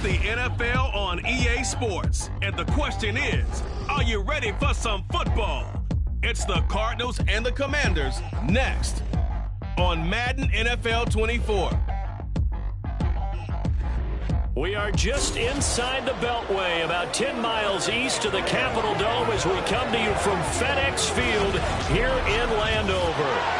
It's the NFL on EA Sports, and the question is, are you ready for some football? It's the Cardinals and the Commanders next on Madden NFL 24. We are just inside the Beltway, about 10 miles east of the Capitol Dome as we come to you from FedEx Field here in Landover.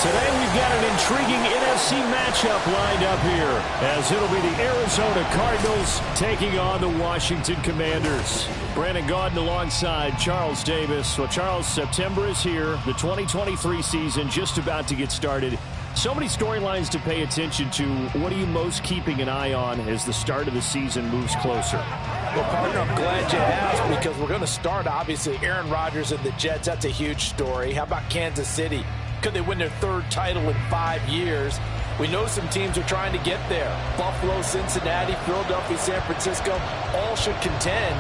Today we've got an intriguing NFC matchup lined up here, as it'll be the Arizona Cardinals taking on the Washington Commanders. Brandon Gaudin alongside Charles Davis. Well, Charles, September is here. The 2023 season just about to get started. So many storylines to pay attention to. What are you most keeping an eye on as the start of the season moves closer? Well, partner, I'm glad you asked, because we're going to start, obviously, Aaron Rodgers and the Jets. That's a huge story. How about Kansas City? Could they win their third title in 5 years? We know some teams are trying to get there. Buffalo, Cincinnati, Philadelphia, San Francisco, all should contend.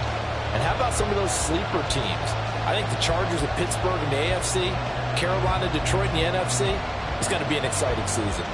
And how about some of those sleeper teams? I think the Chargers of Pittsburgh in the AFC, Carolina, Detroit in the NFC, it's going to be an exciting season.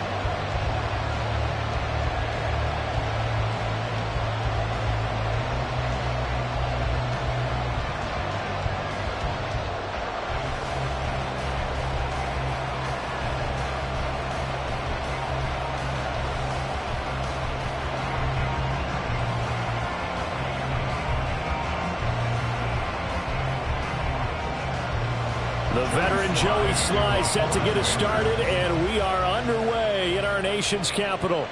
The veteran Joey Sly set to get us started, and we are underway in our nation's capital.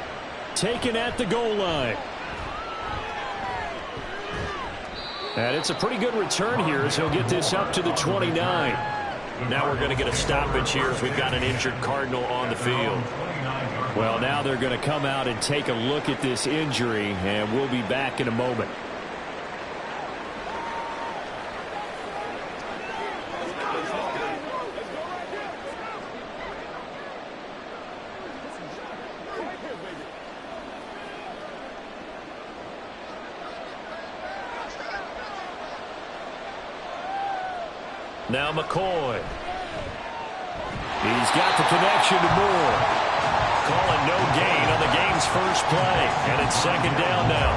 Taken at the goal line. And it's a pretty good return here as he'll get this up to the 29. Now we're going to get a stoppage here as we've got an injured Cardinal on the field. Well, now they're going to come out and take a look at this injury, and we'll be back in a moment. Now McCoy. He's got the connection to Moore. Calling no gain on the game's first play. And it's second down now.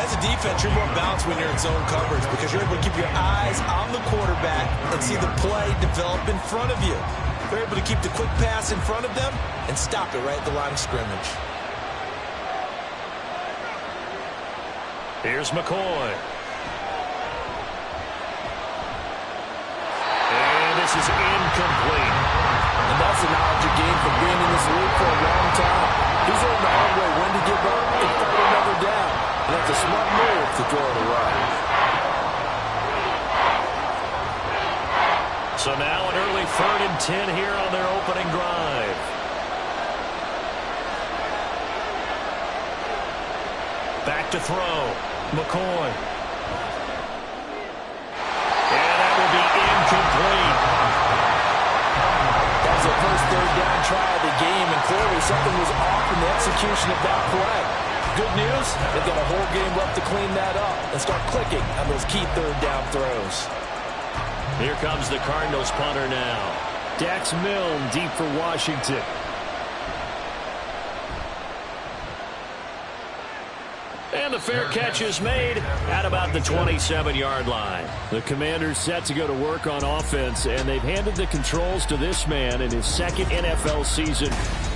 As a defense, you're more balanced when you're in zone coverage because you're able to keep your eyes on the quarterback and see the play develop in front of you. You're able to keep the quick pass in front of them and stop it right at the line of scrimmage. Here's McCoy. This is incomplete. And that's the knowledge you gain from being in this league for a long time. He's learned the hard way when to give up and throw another down. And that's a smart move to throw it away. So now an early 3rd and 10 here on their opening drive. Back to throw. McCoy. And that will be incomplete. That was the first third down try of the game, and clearly something was off in the execution of that play. Good news, they've got a whole game left to clean that up and start clicking on those key third down throws. Here comes the Cardinals punter now. Dax Milne deep for Washington. And the fair catch is made at about the 27-yard line. The Commanders set to go to work on offense, and they've handed the controls to this man in his second NFL season,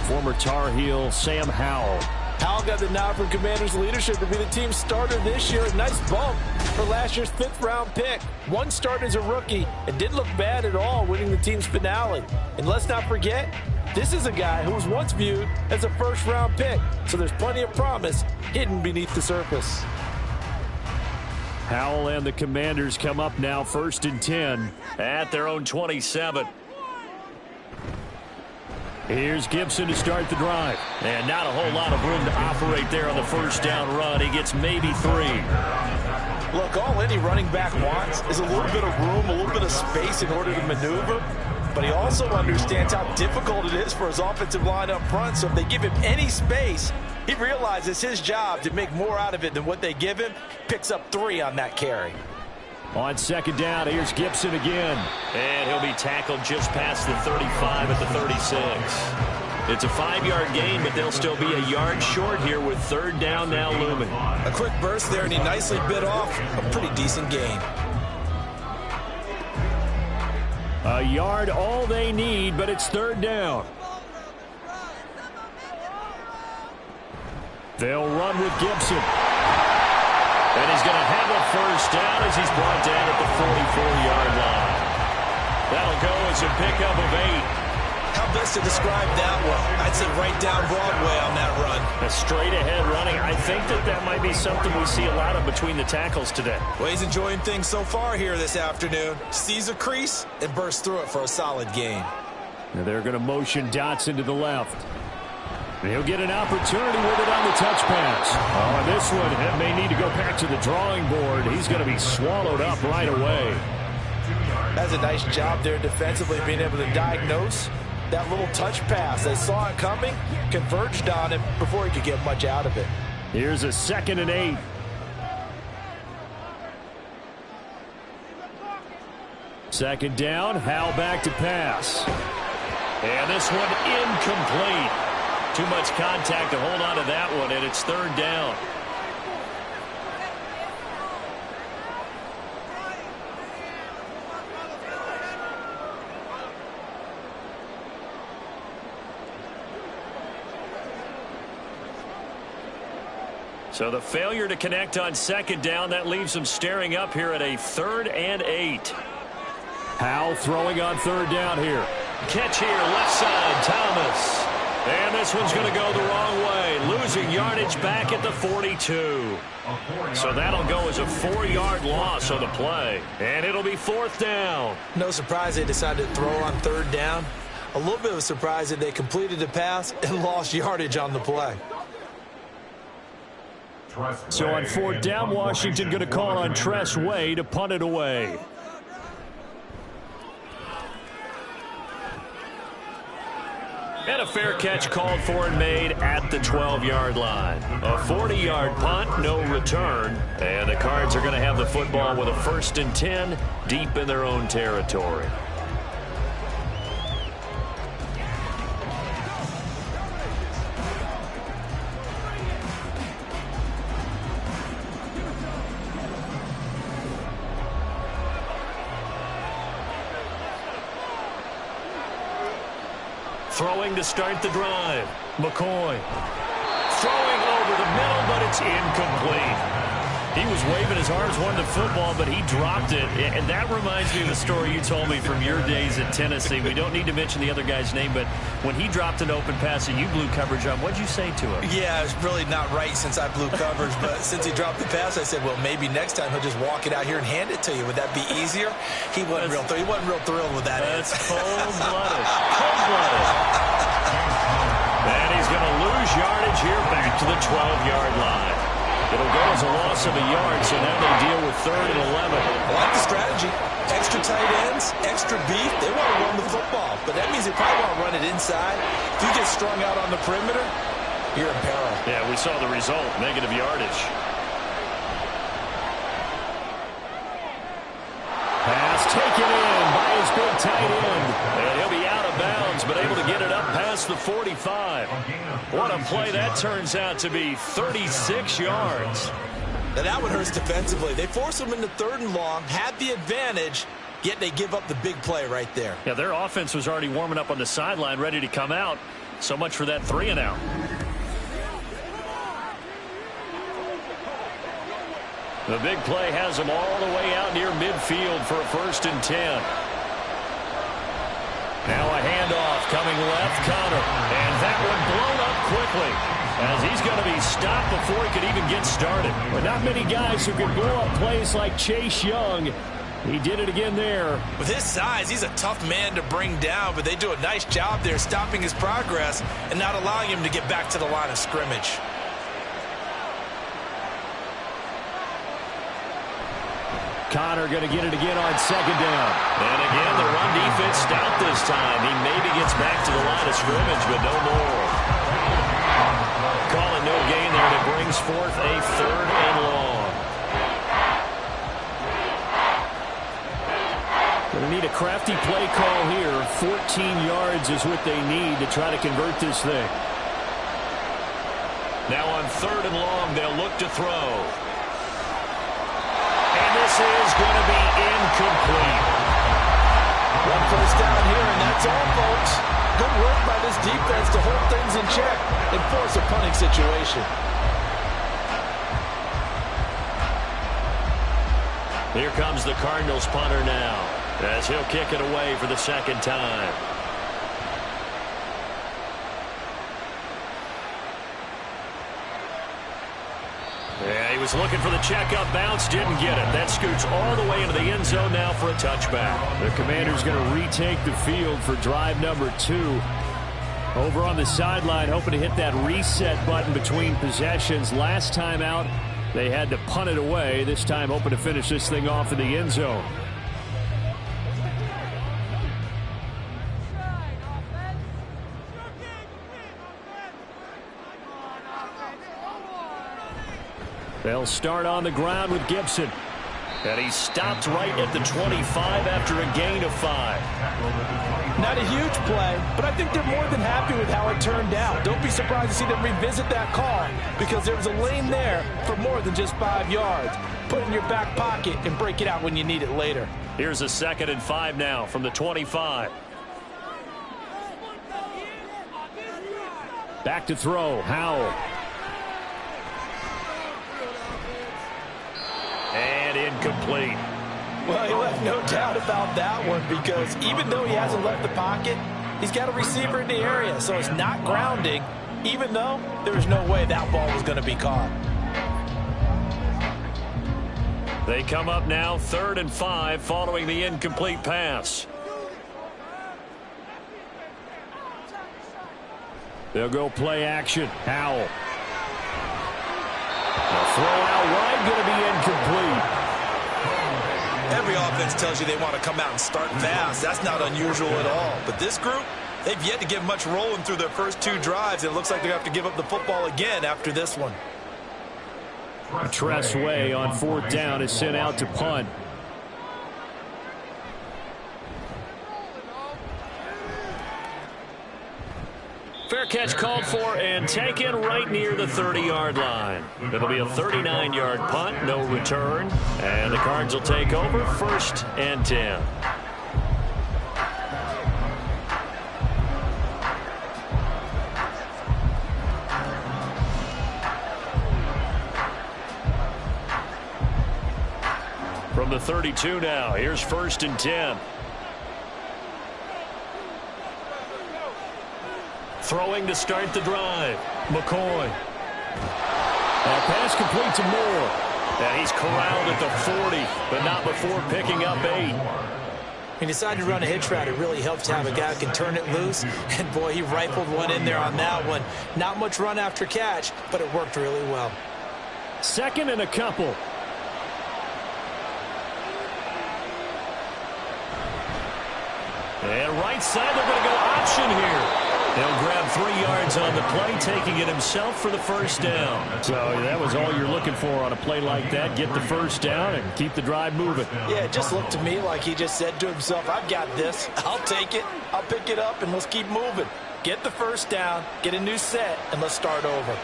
former Tar Heel Sam Howell. Howell got the nod from Commanders leadership to be the team's starter this year. A nice bump for last year's 5th-round pick. One start as a rookie and didn't look bad at all, winning the team's finale. And let's not forget, this is a guy who was once viewed as a first-round pick, so there's plenty of promise hidden beneath the surface. Howell and the Commanders come up now 1st and 10 at their own 27. Here's Gibson to start the drive. And not a whole lot of room to operate there on the first down run. He gets maybe 3. Look, all any running back wants is a little bit of room, a little bit of space in order to maneuver. But he also understands how difficult it is for his offensive line up front. So if they give him any space, he realizes his job to make more out of it than what they give him. Picks up 3 on that carry. On 2nd down, here's Gibson again. And he'll be tackled just past the 35 at the 36. It's a 5-yard gain, but they'll still be a yard short here with third down now looming. A quick burst there, and he nicely bit off a pretty decent gain. A yard all they need, but it's third down. They'll run with Gibson. And he's going to have a first down as he's brought down at the 44-yard line. That'll go as a pickup of 8. How best to describe that one? I'd say right down Broadway on that run. A straight-ahead running. I think that might be something we see a lot of between the tackles today. Well, he's enjoying things so far here this afternoon. Sees a crease and bursts through it for a solid gain. Now they're going to motion Dotson to the left. And he'll get an opportunity with it on the touch pass. Oh, this one may need to go back to the drawing board. He's going to be swallowed up right away. That's a nice job there defensively, being able to diagnose that little touch pass. They saw it coming, converged on him before he could get much out of it. Here's a 2nd and 8. Second down, Howell back to pass. And this one incomplete. Too much contact to hold on to that one, and it's third down. So the failure to connect on second down, that leaves them staring up here at a 3rd and 8. Howell throwing on third down here. Catch here, left side, Thomas. And this one's going to go the wrong way. Losing yardage back at the 42. So that'll go as a 4-yard loss on the play. And it'll be 4th down. No surprise they decided to throw on third down. A little bit of a surprise that they completed the pass and lost yardage on the play. So on 4th down, Washington going to call on Tress Way to punt it away. And a fair catch called for and made at the 12-yard line. A 40-yard punt, no return. And the Cards are going to have the football with a 1st and 10 deep in their own territory. Throwing to start the drive. McCoy. Throwing over the middle, but it's incomplete. He was waving his arms, wanted the football, but he dropped it. And that reminds me of the story you told me from your days at Tennessee. We don't need to mention the other guy's name, but when he dropped an open pass and you blew coverage on, what'd you say to him? Yeah, it's really not right since I blew coverage, but since he dropped the pass, I said, well, maybe next time he'll just walk it out here and hand it to you. Would that be easier? He wasn't real thrilled with that. That's cold-blooded. Cold-blooded. And he's going to lose yardage here back to the 12-yard line. It'll go as a loss of a yard, so now they deal with 3rd and 11. I like the strategy. Extra tight ends, extra beef. They want to run the football, but that means they probably want to run it inside. If you get strung out on the perimeter, you're in peril. Yeah, we saw the result, negative yardage. Pass taken in by his big tight end. And he'll be out of bounds, but able to get it up past the 45. What a play that turns out to be, 36 yards. Now that one hurts defensively. They force them into 3rd and long, had the advantage, yet they give up the big play right there. Yeah, their offense was already warming up on the sideline, ready to come out. So much for that 3 and out. The big play has them all the way out near midfield for a 1st and 10. Now a handoff coming left, Connor. And that one blown up quickly as he's going to be stopped before he could even get started. But not many guys who can blow up plays like Chase Young. He did it again there. With his size, he's a tough man to bring down, but they do a nice job there stopping his progress and not allowing him to get back to the line of scrimmage. Connor going to get it again on 2nd down. And again, the run defense stout this time. He maybe gets back to the line of scrimmage, but no more. Calling no gain there, and it brings forth a 3rd and long. Going to Going to need a crafty play call here. 14 yards is what they need to try to convert this thing. Now on 3rd and long, they'll look to throw. And this is going to be incomplete. One first down here, and that's all, folks. Good work by this defense to hold things in check and force a punting situation. Here comes the Cardinals punter now, as he'll kick it away for the 2nd time. Yeah, he was looking for the checkup bounce, didn't get it. That scoots all the way into the end zone now for a touchback. The Commander's going to retake the field for drive number 2. Over on the sideline, hoping to hit that reset button between possessions. Last time out, they had to punt it away. This time, hoping to finish this thing off in the end zone. They'll start on the ground with Gibson. And he stopped right at the 25 after a gain of 5. Not a huge play, but I think they're more than happy with how it turned out. Don't be surprised to see them revisit that call because there was a lane there for more than just 5 yards. Put it in your back pocket and break it out when you need it later. Here's a 2nd and 5 now from the 25. Back to throw, Howell. And incomplete. Well, he left no doubt about that one because even though he hasn't left the pocket, he's got a receiver in the area, so it's not grounding, even though there's no way that ball was going to be caught. They come up now 3rd and 5 following the incomplete pass. They'll go play action. Howell. The throw out wide going to be incomplete. Every offense tells you they want to come out and start fast. That's not unusual at all. But this group, they've yet to get much rolling through their first 2 drives. It looks like they have to give up the football again after this one. Tressway on 4th down is sent out to punt. Fair catch called for and taken right near the 30-yard line. It'll be a 39-yard punt, no return. And the Cards will take over 1st and 10. From the 32 now, here's 1st and 10. Throwing to start the drive. McCoy. That pass complete to Moore. And he's corralled at the 40, but not before picking up 8. He decided to run a hitch route. It really helps to have a guy who can turn it loose. And, boy, he rifled one in there on that one. Not much run after catch, but it worked really well. 2nd and a couple. And right side, they're going to go option here. They'll grab 3 yards on the play, taking it himself for the 1st down. So that was all you're looking for on a play like that. Get the 1st down and keep the drive moving. Yeah, it just looked to me like he just said to himself, I've got this. I'll take it. I'll pick it up, and let's keep moving. Get the 1st down, get a new set, and let's start over.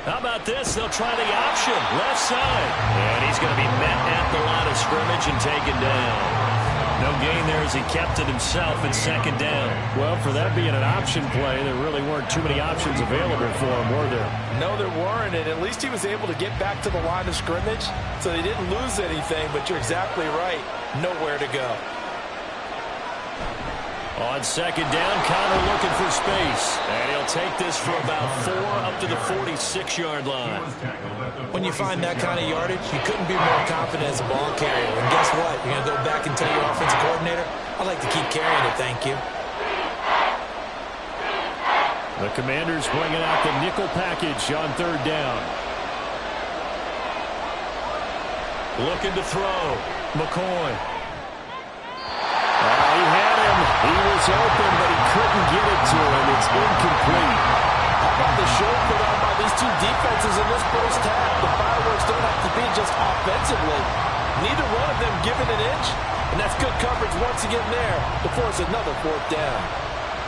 How about this? They'll try the option. Left side. And he's going to be met at the line of scrimmage and taken down. No gain there as he kept it himself at 2nd down. Well, for that being an option play, there really weren't too many options available for him, were there? No, there weren't, and at least he was able to get back to the line of scrimmage, so they didn't lose anything, but you're exactly right. Nowhere to go. On 2nd down, Connor looking for space. And he'll take this for about 4 up to the 46-yard line. When you find that kind of yardage, you couldn't be more confident as a ball carrier. And guess what? You're going to go back and tell your offensive coordinator, I'd like to keep carrying it, thank you. The Commanders bringing out the nickel package on 3rd down. Looking to throw. McCoy. He had him. He was open, but he couldn't get it to him. It's incomplete. about the show put on by these two defenses in this first half? The fireworks don't have to be just offensively. Neither one of them given an inch, and that's good coverage once again there to force another fourth down.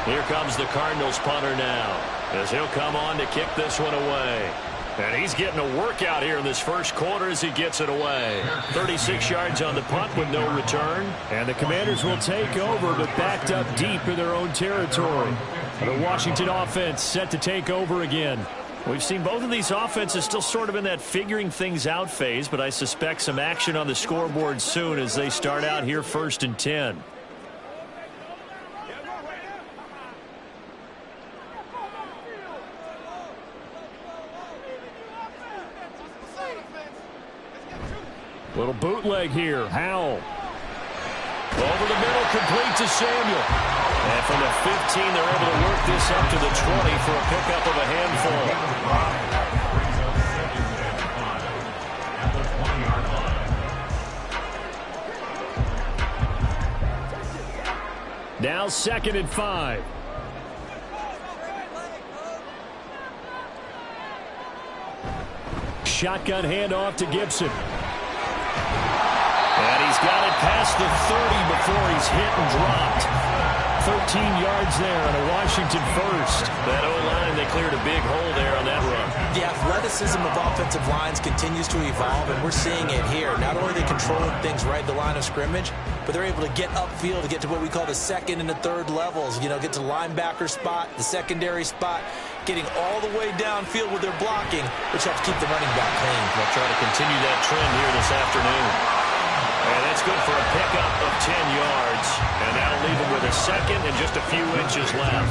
Here comes the Cardinals punter now, as he'll come on to kick this one away. And he's getting a workout here in this first quarter as he gets it away. 36 yards on the punt with no return. And the Commanders will take over, but backed up deep in their own territory. The Washington offense set to take over again. We've seen both of these offenses still sort of in that figuring things out phase, but I suspect some action on the scoreboard soon as they start out here 1st and 10. Little bootleg here. Howell. Over the middle, complete to Samuel. And from the 15, they're able to work this up to the 20 for a pickup of a handful. Now 2nd and 5. Shotgun handoff to Gibson. And he's got it past the 30 before he's hit and dropped. 13 yards there on a Washington first. That O-line, they cleared a big hole there on that run. The athleticism of offensive lines continues to evolve, and we're seeing it here. Not only are they controlling things right at the line of scrimmage, but they're able to get upfield to get to what we call the 2nd and the 3rd levels. You know, get to the linebacker spot, the secondary spot, getting all the way downfield with their blocking, which helps keep the running back clean. They'll try to continue that trend here this afternoon. And that's good for a pickup of 10 yards. And that'll leave him with a 2nd and just a few inches left.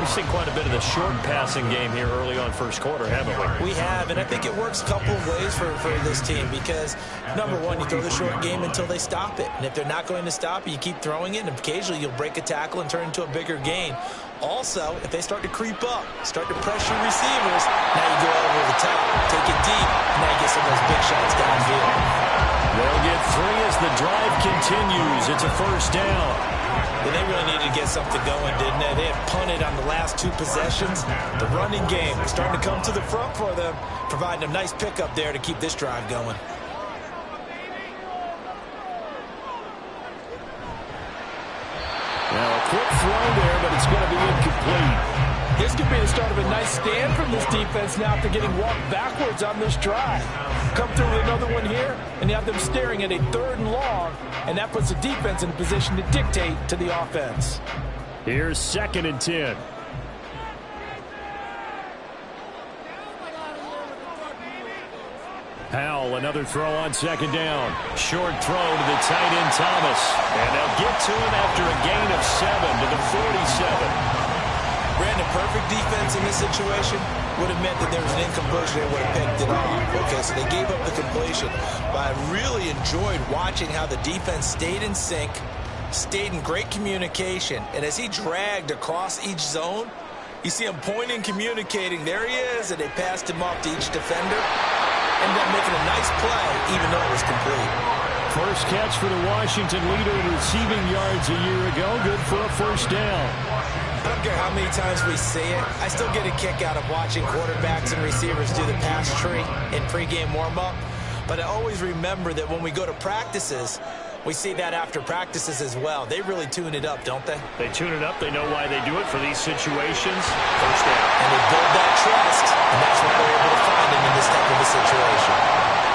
We've seen quite a bit of the short passing game here early on first quarter, haven't we? We have, and I think it works a couple of ways for this team because, number one, you throw the short game until they stop it. And if they're not going to stop it, you keep throwing it, and occasionally you'll break a tackle and turn it into a bigger gain. Also, if they start to creep up, start to pressure receivers, now you go over the top, take it deep, and now you get some of those big shots downfield. They'll get 3 as the drive continues. It's a first down. Well, they really needed to get something going, didn't they? They had punted on the last 2 possessions. The running game was starting to come to the front for them, providing a nice pickup there to keep this drive going. Now a quick throw there, but it's going to be incomplete. This could be the start of a nice stand from this defense now after getting walked backwards on this drive. Come through with another one here, and you have them staring at a 3rd and long, and that puts the defense in a position to dictate to the offense. Here's 2nd and 10. Howell, another throw on 2nd down. Short throw to the tight end Thomas. And they'll get to him after a gain of 7 to the 47. Brandon, perfect defense in this situation would have meant that there was an incompletion. They would have picked it off. Okay, so they gave up the completion. But I really enjoyed watching how the defense stayed in sync, stayed in great communication. And as he dragged across each zone, you see him pointing, communicating. There he is, and they passed him off to each defender. Ended up making a nice play, even though it was complete. First catch for the Washington leader in receiving yards a year ago. Good for a first down. I don't care how many times we see it. I still get a kick out of watching quarterbacks and receivers do the pass tree in pregame warm-up. But I always remember that when we go to practices, we see that after practices as well. They really tune it up, don't they? They tune it up. They know why they do it for these situations. First down. And they build that trust, and that's what they're able to find in this type of a situation.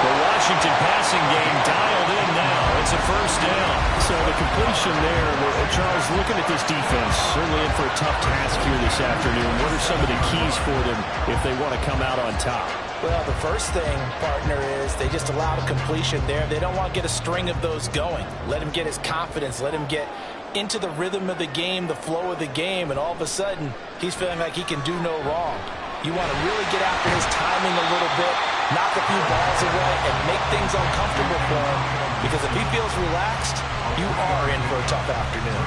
The Washington passing game dialed in now. It's a first down. So the completion there, Charles, looking at this defense, certainly in for a tough task here this afternoon. What are some of the keys for them if they want to come out on top? Well, the first thing, partner, is they just allow the completion there. They don't want to get a string of those going. Let him get his confidence. Let him get into the rhythm of the game, the flow of the game, and all of a sudden, he's feeling like he can do no wrong. You want to really get after his timing a little bit, knock a few balls away, and make things uncomfortable for him. Because if he feels relaxed, you are in for a tough afternoon.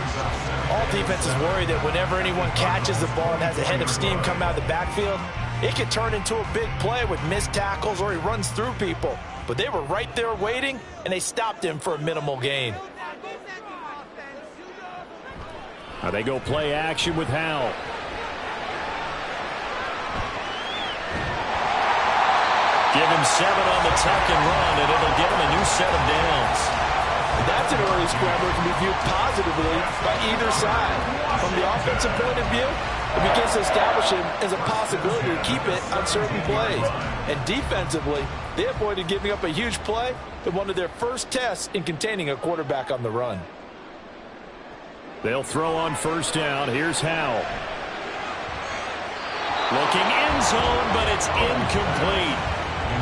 All defenses worry that whenever anyone catches the ball and has a head of steam come out of the backfield, it could turn into a big play with missed tackles or he runs through people. But they were right there waiting, and they stopped him for a minimal gain. Now they go play action with Howell. Give him 7 on the tuck and run, and it'll give him a new set of downs. That's an early scrambler that can be viewed positively by either side. From the offensive point of view, it begins to establish him as a possibility to keep it on certain plays. And defensively, they avoided giving up a huge play in one of their first tests in containing a quarterback on the run. They'll throw on first down. Here's Howell. Looking end zone, but it's incomplete.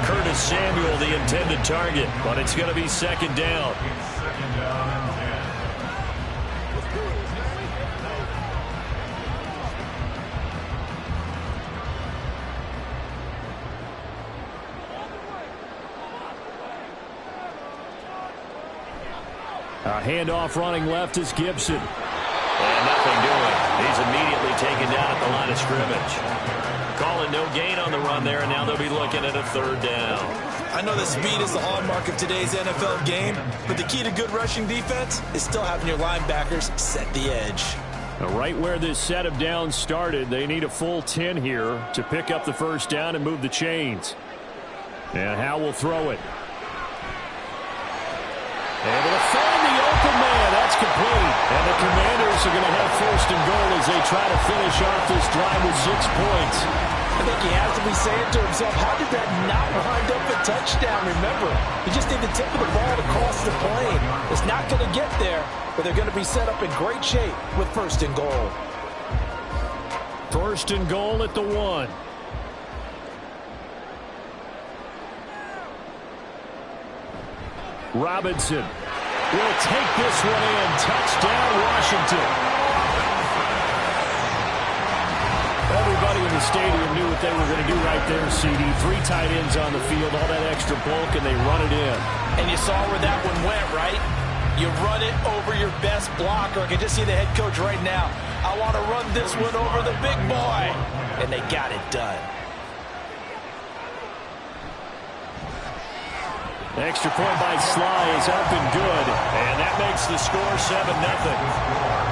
Curtis Samuel, the intended target, but it's going to be second down. A handoff running left is Gibson. And nothing doing. He's immediately taken down at the line of scrimmage. Calling no gain on the run there, and now they'll be looking at a third down. I know that speed is the hallmark of today's NFL game, but the key to good rushing defense is still having your linebackers set the edge. Right where this set of downs started, they need a full 10 here to pick up the first down and move the chains. And Howell will throw it. Able to find the open man. That's complete. And the Commanders are going to have first and goal as they try to finish off this drive with 6 points. I think he has to be saying to himself, how did that not wind up a touchdown? Remember, you just need the tip of the ball to cross the plane. It's not going to get there, but they're going to be set up in great shape with first and goal. First and goal at the 1. Robinson will take this one in. Touchdown, Washington. Everybody in the stadium knew what they were going to do right there, CD. 3 tight ends on the field, all that extra bulk, and they run it in. And you saw where that one went, right? You run it over your best blocker. I can just see the head coach right now. I want to run this one over the big boy. And they got it done. Extra point by Sly is up and good. And that makes the score 7-0.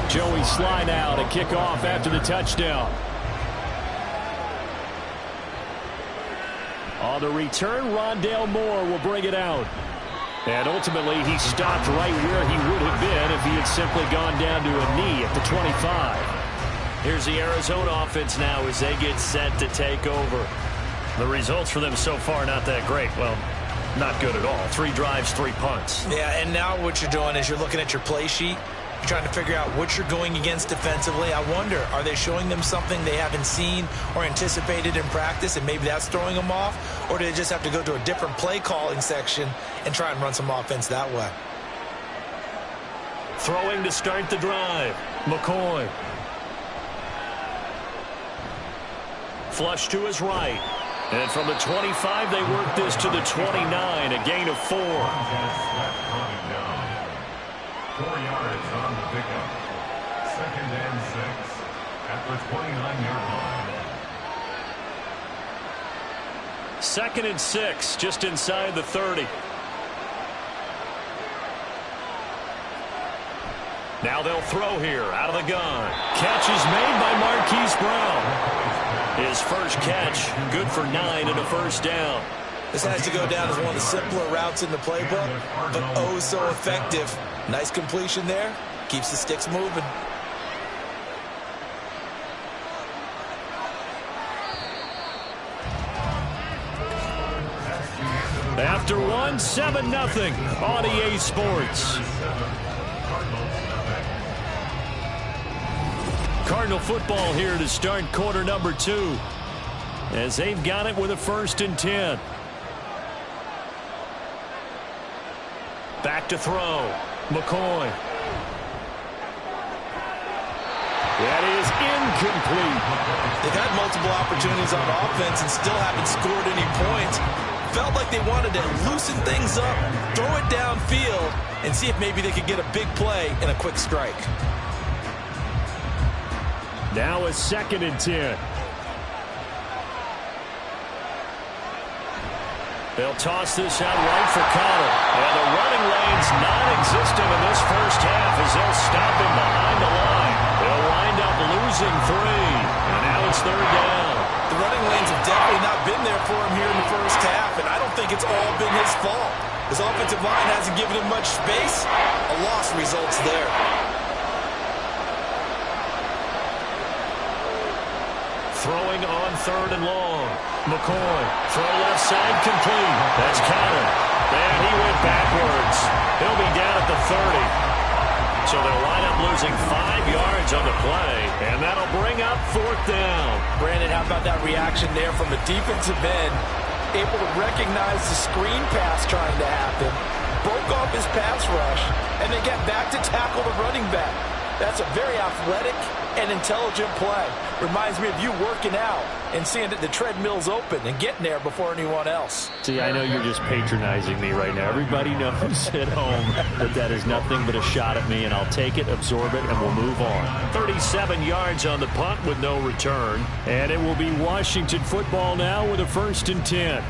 Joey Sly now to kick off after the touchdown. On the return, Rondale Moore will bring it out. And ultimately, he stopped right where he would have been if he had simply gone down to a knee at the 25. Here's the Arizona offense now as they get set to take over. The results for them so far not that great. Well, not good at all. 3 drives, 3 punts. Yeah, and now what you're doing is you're looking at your play sheet. You're trying to figure out what you're going against defensively. I wonder, are they showing them something they haven't seen or anticipated in practice, and maybe that's throwing them off? Or do they just have to go to a different play calling section and try and run some offense that way? Throwing to start the drive, McCoy. Flush to his right. And from the 25, they work this to the 29, a gain of 4. 4 yards on the pickup. 2nd and 6 at the 29-yard line. 2nd and 6, just inside the 30. Now they'll throw here out of the gun. Catch is made by Marquise Brown. His first catch, good for 9 and a first down. This has to go down as one of the simpler routes in the playbook, but oh so effective. Nice completion there. Keeps the sticks moving. After 1, 7-0 on EA Sports. Cardinal football here to start quarter number 2. As they've got it with a 1st and 10. Back to throw. McCoy. That is incomplete. They've had multiple opportunities on offense and still haven't scored any points. felt like they wanted to loosen things up, throw it downfield, and see if maybe they could get a big play and a quick strike. Now a 2nd and 10. They'll toss this out right for Connor. And the running lane's non-existent in this first half as they'll stop him behind the line. They'll wind up losing 3. And now it's 3rd down. The running lanes have definitely not been there for him here in the first half, and I don't think it's all been his fault. His offensive line hasn't given him much space. A loss results there. Throwing on 3rd and long. McCoy, throw left side complete. That's Connor. And he went backwards. He'll be down at the 30. So they'll wind up losing 5 yards on the play, and that'll bring up 4th down. Brandon, how about that reaction there from a defensive end? Able to recognize the screen pass trying to happen, broke off his pass rush, and then get back to tackle the running back. That's a very athletic and intelligent play. Reminds me of you working out and seeing that the treadmill's open and getting there before anyone else. See, I know you're just patronizing me right now. Everybody knows at home that that is nothing but a shot at me, and I'll take it, absorb it, and we'll move on. 37 yards on the punt with no return. And it will be Washington football now with a 1st and 10.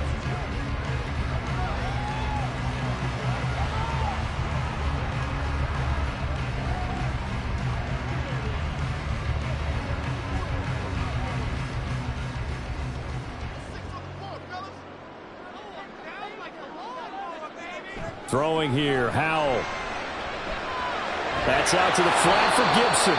Throwing here, Howell. That's out to the flat for Gibson.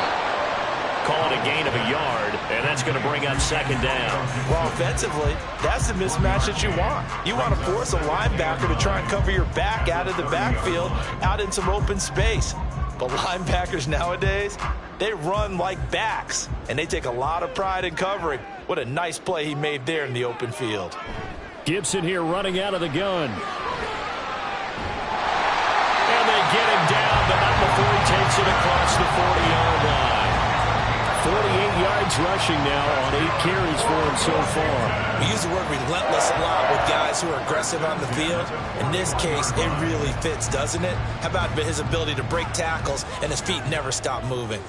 Call it a gain of a yard, and that's going to bring up 2nd down. Well, offensively, that's the mismatch that you want. You want to force a linebacker to try and cover your back out of the backfield, out in some open space. But linebackers nowadays, they run like backs, and they take a lot of pride in covering. What a nice play he made there in the open field. Gibson here running out of the gun. Get him down, but not before he takes it across the 40-yard line. 48 yards rushing now on 8 carries for him so far. We use the word relentless a lot with guys who are aggressive on the field. In this case, it really fits, doesn't it? How about his ability to break tackles and his feet never stop moving?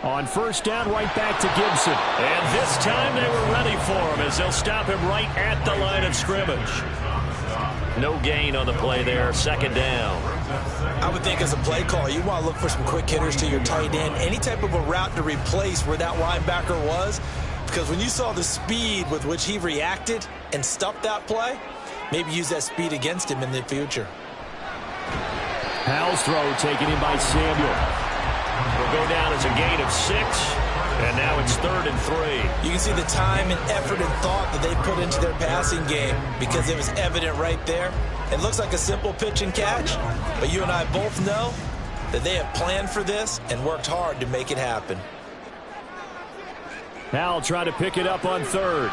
On 1st down, right back to Gibson. And this time they were ready for him as they'll stop him right at the line of scrimmage. No gain on the play there, 2nd down. I would think as a play caller, you want to look for some quick hitters to your tight end, any type of a route to replace where that linebacker was, because when you saw the speed with which he reacted and stuffed that play, maybe use that speed against him in the future. Howell's throw taken in by Samuel. Will go down as a gain of 6. And now it's 3rd and 3. You can see the time and effort and thought that they put into their passing game because it was evident right there. It looks like a simple pitch and catch, but you and I both know that they have planned for this and worked hard to make it happen. Howell trying to pick it up on 3rd.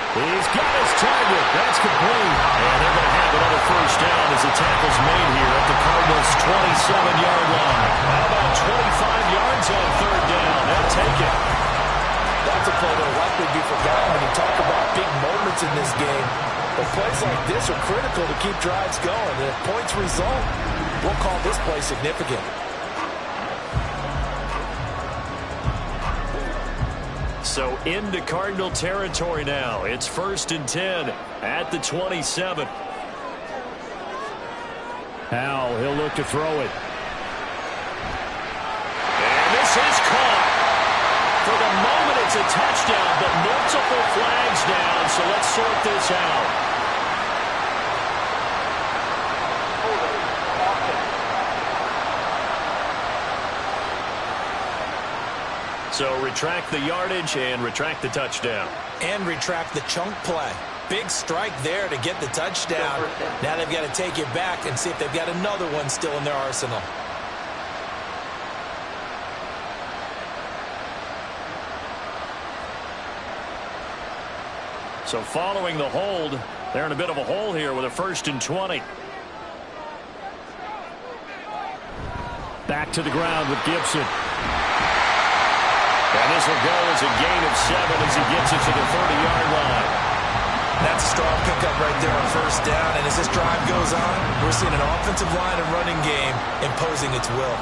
He's got his target. That's complete. And they're going to have another 1st down as the tackle's made here at the Cardinals' 27-yard line. How about 25 yards on 3rd down? They'll take it. That's a play that will likely be forgotten when you talk about big moments in this game. But plays like this are critical to keep drives going. And if points result, we'll call this play significant. So into Cardinal territory now. It's 1st and 10 at the 27. Howell, he'll look to throw it. And this is caught. For the moment, it's a touchdown, but multiple flags down, so let's sort this out. So retract the yardage and retract the touchdown. And retract the chunk play. Big strike there to get the touchdown. Now they've got to take it back and see if they've got another one still in their arsenal. So following the hold, they're in a bit of a hole here with a 1st and 20. Back to the ground with Gibson. And this will go as a gain of 7 as he gets it to the 30-yard line. That's a strong pickup right there on first down. And as this drive goes on, we're seeing an offensive line and running game imposing its will.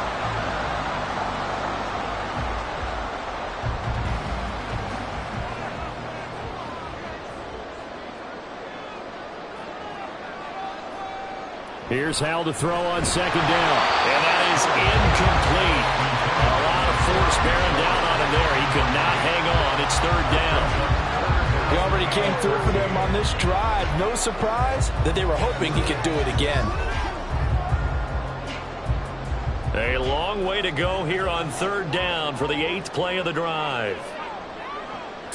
Here's Howell to throw on second down. And that is incomplete. A lot of force bearing down on him there. He could not hang on. It's third down. He already came through for them on this drive. No surprise that they were hoping he could do it again. A long way to go here on third down for the 8th play of the drive.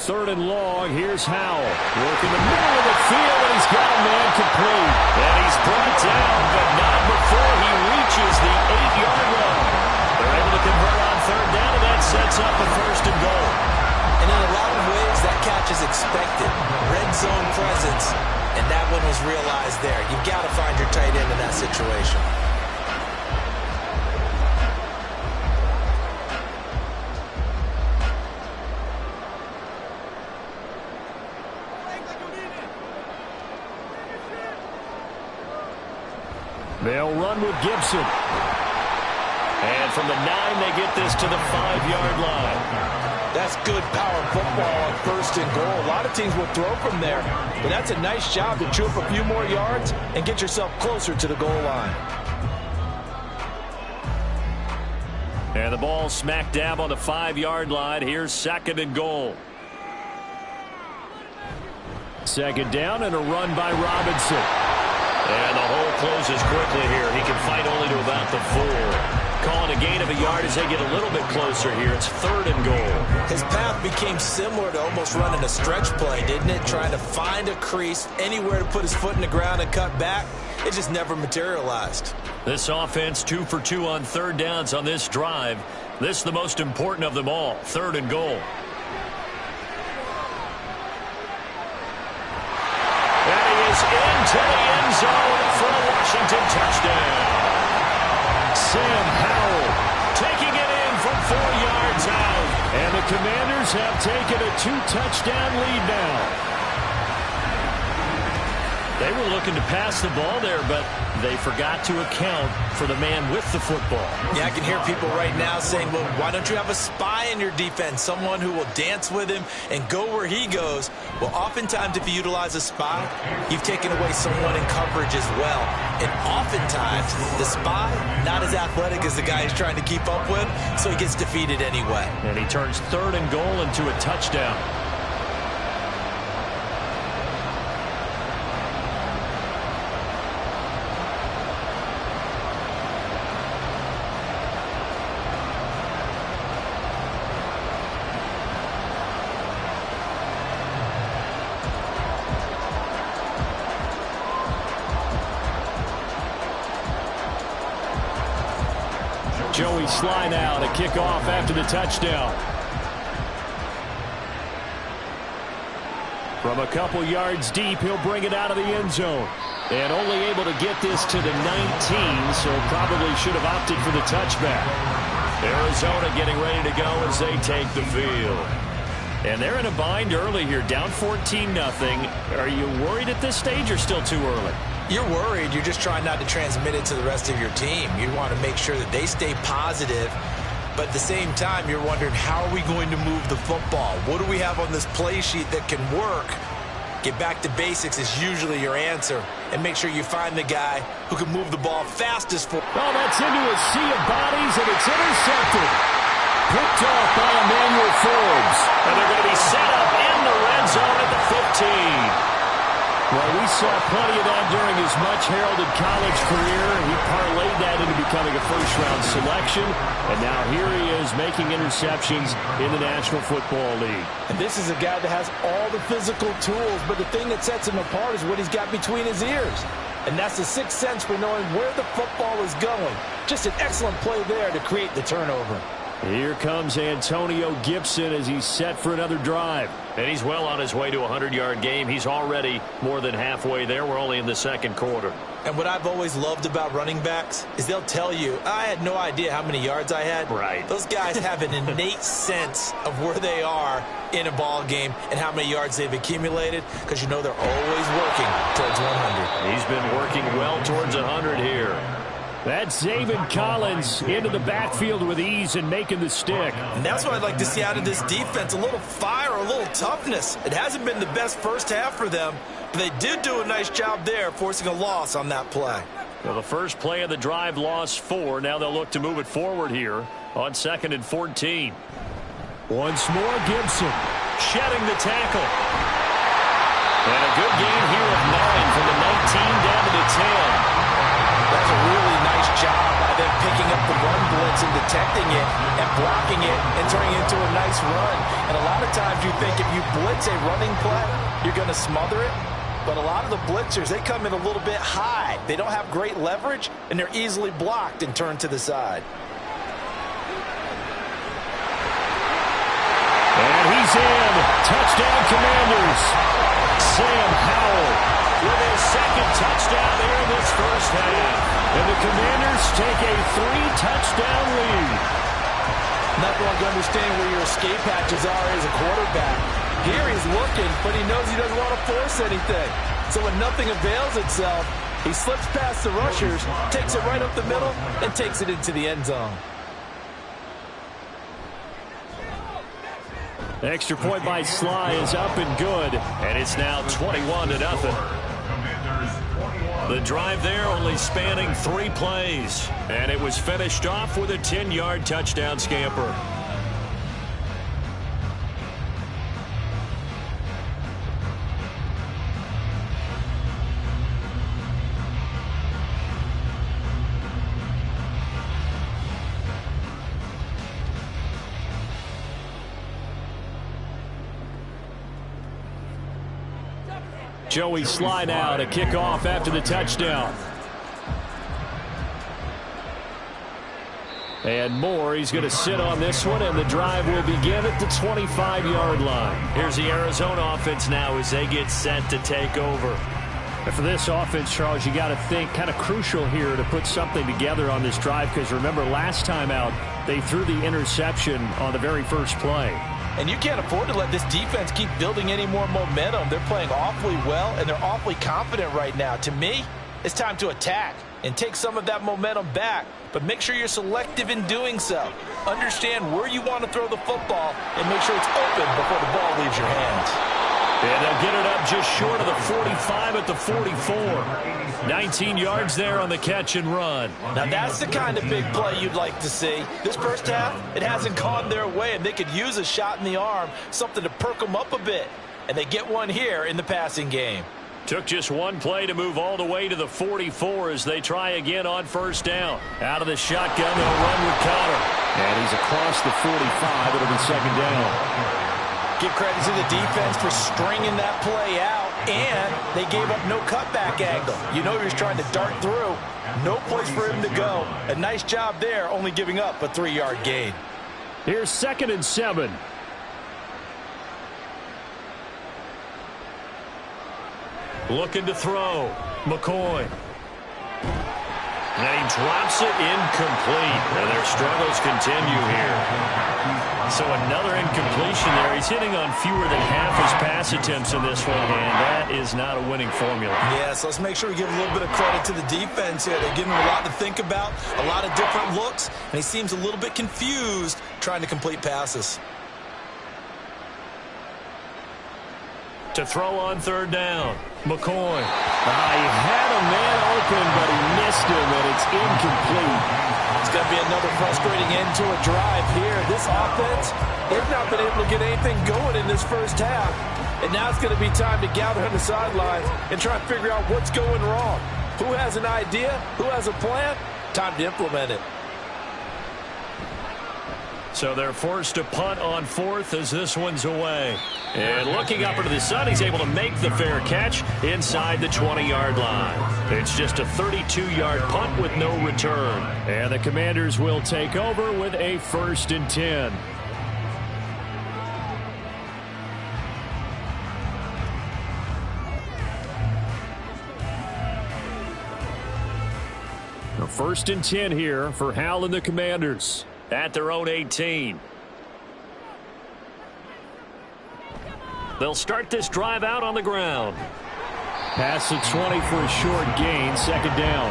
Third and long, here's Howell. Working the middle of the field, and he's got a man complete. And he's brought down, but not before he reaches the 8-yard line. They're able to convert on third down, and that sets up a first and goal. And in a lot of ways, that catch is expected. Red zone presence, and that one was realized there. You've got to find your tight end in that situation. They'll run with Gibson. And from the 9, they get this to the 5-yard line. That's good power football on first and goal. A lot of teams will throw from there, but that's a nice job to chew up a few more yards and get yourself closer to the goal line. And the ball smack dab on the 5-yard line. Here's second and goal. Second down and a run by Robinson. And the hole closes quickly here. He can fight only to about the 4. Calling a gain of a yard as they get a little bit closer here. It's third and goal. His path became similar to almost running a stretch play, didn't it? Trying to find a crease, anywhere to put his foot in the ground and cut back. It just never materialized. This offense 2 for 2 on third downs on this drive. This is the most important of them all. Third and goal. Into the end zone for a Washington touchdown. Sam Howell taking it in from 4 yards out. And the Commanders have taken a 2-touchdown lead now. They were looking to pass the ball there, but they forgot to account for the man with the football. Yeah, I can hear people right now saying, well, why don't you have a spy in your defense, someone who will dance with him and go where he goes? Well, oftentimes if you utilize a spy, you've taken away someone in coverage as well. And oftentimes, the spy, not as athletic as the guy he's trying to keep up with, so he gets defeated anyway. And he turns third and goal into a touchdown. Joey Slide out, a kickoff after the touchdown. From a couple yards deep, he'll bring it out of the end zone. And only able to get this to the 19, so probably should have opted for the touchback. Arizona getting ready to go as they take the field. And they're in a bind early here, down 14-0. Are you worried at this stage or still too early? You're worried. You're just trying not to transmit it to the rest of your team. You want to make sure that they stay positive. But at the same time, you're wondering, how are we going to move the football? What do we have on this play sheet that can work? Get back to basics is usually your answer. And make sure you find the guy who can move the ball fastest for. Oh, that's into a sea of bodies, and it's intercepted. Picked off by Emmanuel Forbes. And they're going to be set up in the red zone at the 15. Well, we saw plenty of that during his much-heralded college career. He parlayed that into becoming a first-round selection. And now here he is making interceptions in the National Football League. And this is a guy that has all the physical tools, but the thing that sets him apart is what he's got between his ears. And that's the sixth sense for knowing where the football is going. Just an excellent play there to create the turnover. Here comes Antonio Gibson as he's set for another drive. And he's well on his way to a 100-yard game. He's already more than halfway there. We're only in the second quarter. And what I've always loved about running backs is they'll tell you, I had no idea how many yards I had. Right. Those guys have an innate sense of where they are in a ball game and how many yards they've accumulated, because you know they're always working towards 100. He's been working well towards 100 here. That's Zaven Collins into the backfield with ease and making the stick. And that's what I'd like to see out of this defense, a little fire, a little toughness. It hasn't been the best first half for them, but they did do a nice job there, forcing a loss on that play. Well, the first play of the drive lost 4. Now they'll look to move it forward here on 2nd and 14. Once more, Gibson shedding the tackle. And a good gain here of 9 from the 19 down to the 10. That's a really nice job by them picking up the run blitz and detecting it and blocking it and turning it into a nice run. And a lot of times you think if you blitz a running play, you're going to smother it. But a lot of the blitzers, they come in a little bit high. They don't have great leverage, and they're easily blocked and turned to the side. And he's in. Touchdown, Commanders. Sam Howell with his second touchdown here in this first half. And the Commanders take a 3-touchdown lead. Not going to understand where your escape hatches are as a quarterback. Here he's looking, but he knows he doesn't want to force anything. So when nothing avails itself, he slips past the rushers, takes it right up the middle, and takes it into the end zone. Extra point by Sly is up and good, and it's now 21-0. The drive there only spanning 3 plays, and it was finished off with a 10-yard touchdown scamper. Joey Sly now to kick off after the touchdown. And Moore, he's going to sit on this one, and the drive will begin at the 25-yard line. Here's the Arizona offense now as they get set to take over. And for this offense, Charles, you got to think kind of crucial here to put something together on this drive, because remember last time out, they threw the interception on the very first play. And you can't afford to let this defense keep building any more momentum. They're playing awfully well, and they're awfully confident right now. To me, it's time to attack and take some of that momentum back, but make sure you're selective in doing so. Understand where you want to throw the football and make sure it's open before the ball leaves your hands. And they'll get it up just short of the 45 at the 44. 19 yards there on the catch and run. Now that's the kind of big play you'd like to see. This first half, it hasn't gone their way, and they could use a shot in the arm, something to perk them up a bit. And they get one here in the passing game. Took just one play to move all the way to the 44 as they try again on first down. Out of the shotgun, they'll run with Connor. And he's across the 45. It'll be second down. Give credit to the defense for stringing that play out, and they gave up no cutback angle. You know he was trying to dart through. No place for him to go. A nice job there, only giving up a 3-yard gain. Here's 2nd and 7. Looking to throw. McCoy. And he drops it incomplete. And their struggles continue here. So another incompletion there. He's hitting on fewer than half his pass attempts in this one, and that is not a winning formula. Yeah, so let's make sure we give a little bit of credit to the defense here. They're giving him a lot to think about, a lot of different looks, and he seems a little bit confused trying to complete passes. To throw on third down, McCoy. He had a man open, but he missed him, and it's incomplete. It's going to be another frustrating end to a drive here. This offense, they've not been able to get anything going in this first half. And now it's going to be time to gather on the sidelines and try and figure out what's going wrong. Who has an idea? Who has a plan? Time to implement it. So they're forced to punt on 4th as this one's away. And looking up into the sun, he's able to make the fair catch inside the 20-yard line. It's just a 32-yard punt with no return. And the Commanders will take over with a 1st and 10. First and 10 here for Hal and the Commanders at their own 18. They'll start this drive out on the ground. Pass to 20 for a short gain, second down.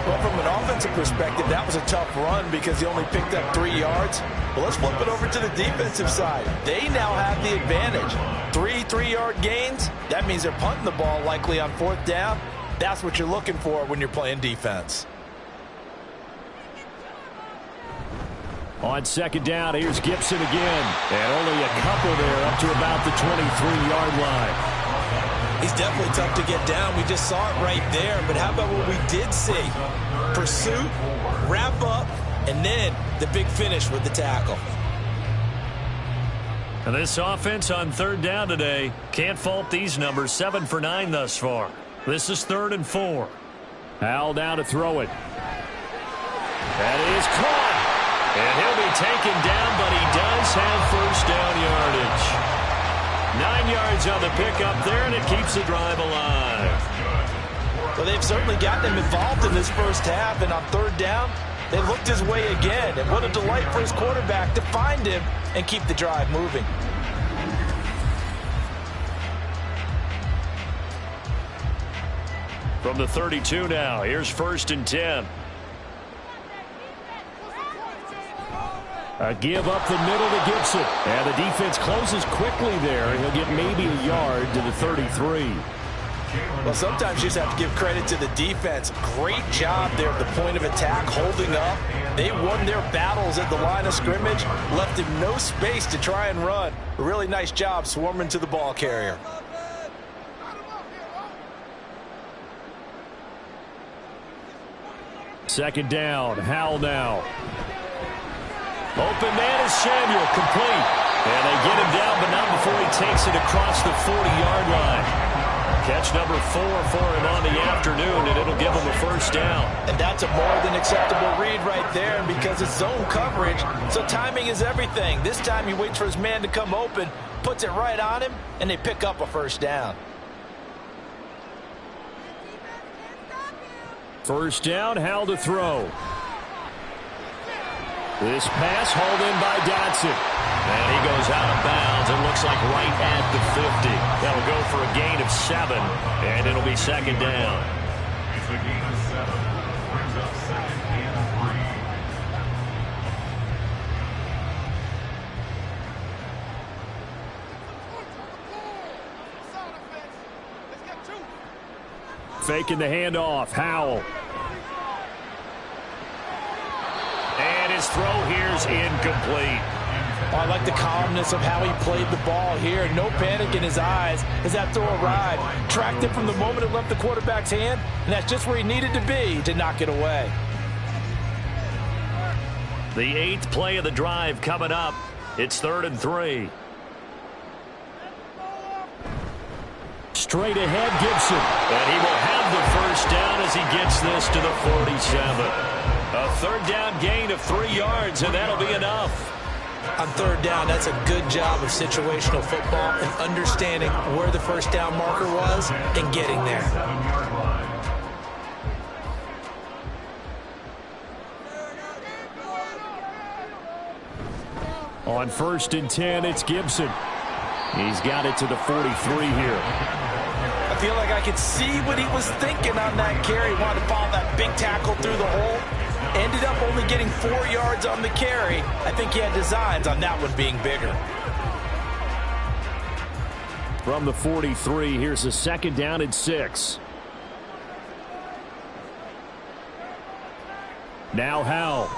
Well, from an offensive perspective, that was a tough run because he only picked up 3 yards. But let's flip it over to the defensive side. They now have the advantage. 3 3-yard gains, that means they're punting the ball likely on 4th down. That's what you're looking for when you're playing defense. On second down, here's Gibson again. And only a couple there up to about the 23-yard line. He's definitely tough to get down. We just saw it right there. But how about what we did see? Pursuit, wrap up, and then the big finish with the tackle. And this offense on third down today, can't fault these numbers. 7 for 9 thus far. This is 3rd and 4. Hal down to throw it. That is caught. And he'll be taken down, but he does have first down yardage. 9 yards on the pickup there, and it keeps the drive alive. Well, they've certainly gotten him involved in this first half, and on third down, they looked his way again. And what a delight for his quarterback to find him and keep the drive moving. From the 32 now, here's 1st and 10. A give up the middle to Gibson. And the defense closes quickly there. He'll get maybe a yard to the 33. Well, sometimes you just have to give credit to the defense. Great job there at the point of attack, holding up. They won their battles at the line of scrimmage, left him no space to try and run. A really nice job swarming to the ball carrier. Second down, Hal now. Open man is Samuel, complete. And they get him down, but not before he takes it across the 40-yard line. Catch number 4 for him on the afternoon, and it'll give him a first down. And that's a more than acceptable read right there, and because it's zone coverage, so timing is everything. This time he waits for his man to come open, puts it right on him, and they pick up a first down. First down, Hal to throw. This pass hauled in by Dotson. And he goes out of bounds. It looks like right at the 50. That'll go for a gain of 7, and it'll be second down. It's a gain of 7. Brings up 2nd and 3. Faking the handoff. Howell. And his throw here's incomplete. Oh, I like the calmness of how he played the ball here. No panic in his eyes as that throw arrived. Tracked it from the moment it left the quarterback's hand, and that's just where he needed to be to knock it away. The 8th play of the drive coming up. It's 3rd and 3. Straight ahead, Gibson. And he will have the first down as he gets this to the 47. A 3rd down gain of 3 yards, and that'll be enough. On 3rd down, that's a good job of situational football and understanding where the first down marker was and getting there. 7-yard line. On 1st and 10, it's Gibson. He's got it to the 43 here. I feel like I could see what he was thinking on that carry. He wanted to follow that big tackle through the hole. Ended up only getting 4 yards on the carry. I think he had designs on that one being bigger. From the 43, here's a 2nd down and 6. Now Howell.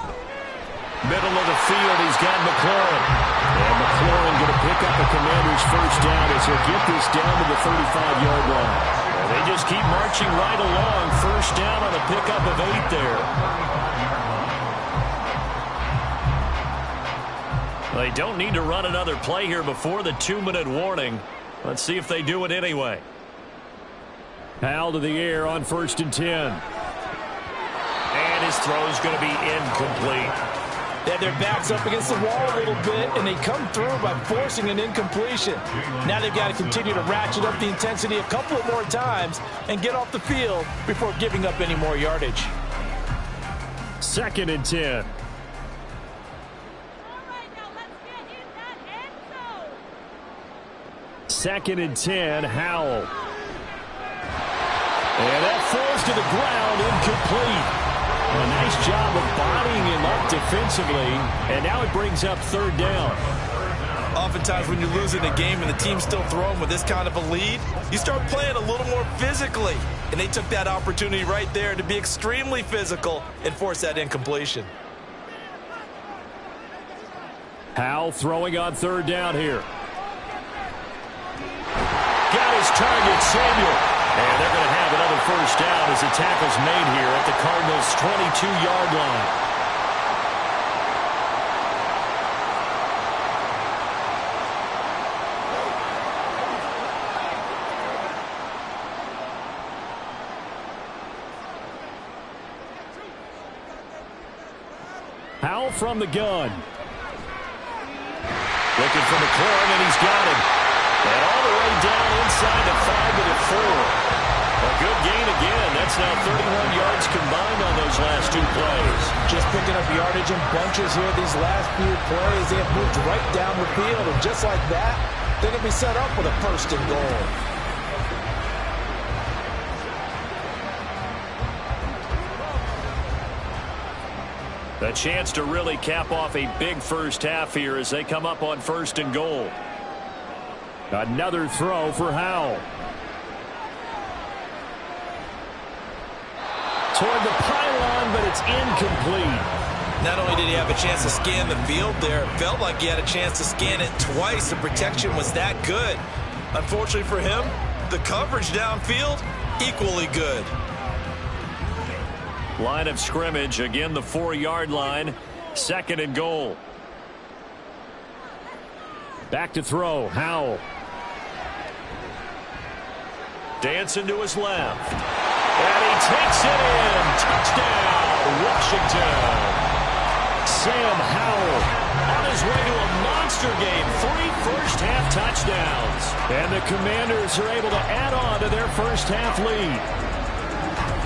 Middle of the field, he's got McLaurin. And McLaurin going to pick up the Commanders' first down as he'll get this down to the 35-yard line. And they just keep marching right along. First down on a pickup of 8 there. They don't need to run another play here before the 2-minute warning. Let's see if they do it anyway. Hal to the air on 1st and 10. And his throw's going to be incomplete. They had their backs up against the wall a little bit, and they come through by forcing an incompletion. Now they've got to continue to ratchet up the intensity a couple of more times and get off the field before giving up any more yardage. 2nd and 10. Second and 10, Howell. And that falls to the ground, incomplete. A nice job of bodying him up defensively, and now it brings up 3rd down. Oftentimes when you're losing a game and the team's still throwing with this kind of a lead, you start playing a little more physically. And they took that opportunity right there to be extremely physical and force that incompletion. Howell throwing on 3rd down here. Got his target, Samuel. And they're going to have another 1st down as the tackle's made here at the Cardinals' 22-yard line. Howell from the gun. Looking for McLaurin, and he's got him. And all the way down inside the 5 to the 4. A good gain again. That's now 31 yards combined on those last 2 plays. Just picking up yardage in bunches here these last few plays. They have moved right down the field, and just like that, they're going to be set up with a 1st and goal. A chance to really cap off a big 1st half here as they come up on 1st and goal. Another throw for Howell. Toward the pylon, but it's incomplete. Not only did he have a chance to scan the field there, it felt like he had a chance to scan it twice. The protection was that good. Unfortunately for him, the coverage downfield, equally good. Line of scrimmage, again the 4-yard line. 2nd and goal. Back to throw, Howell. Dancing to his left. And he takes it in. Touchdown, Washington. Sam Howell on his way to a monster game. 3 first-half touchdowns. And the Commanders are able to add on to their first-half lead.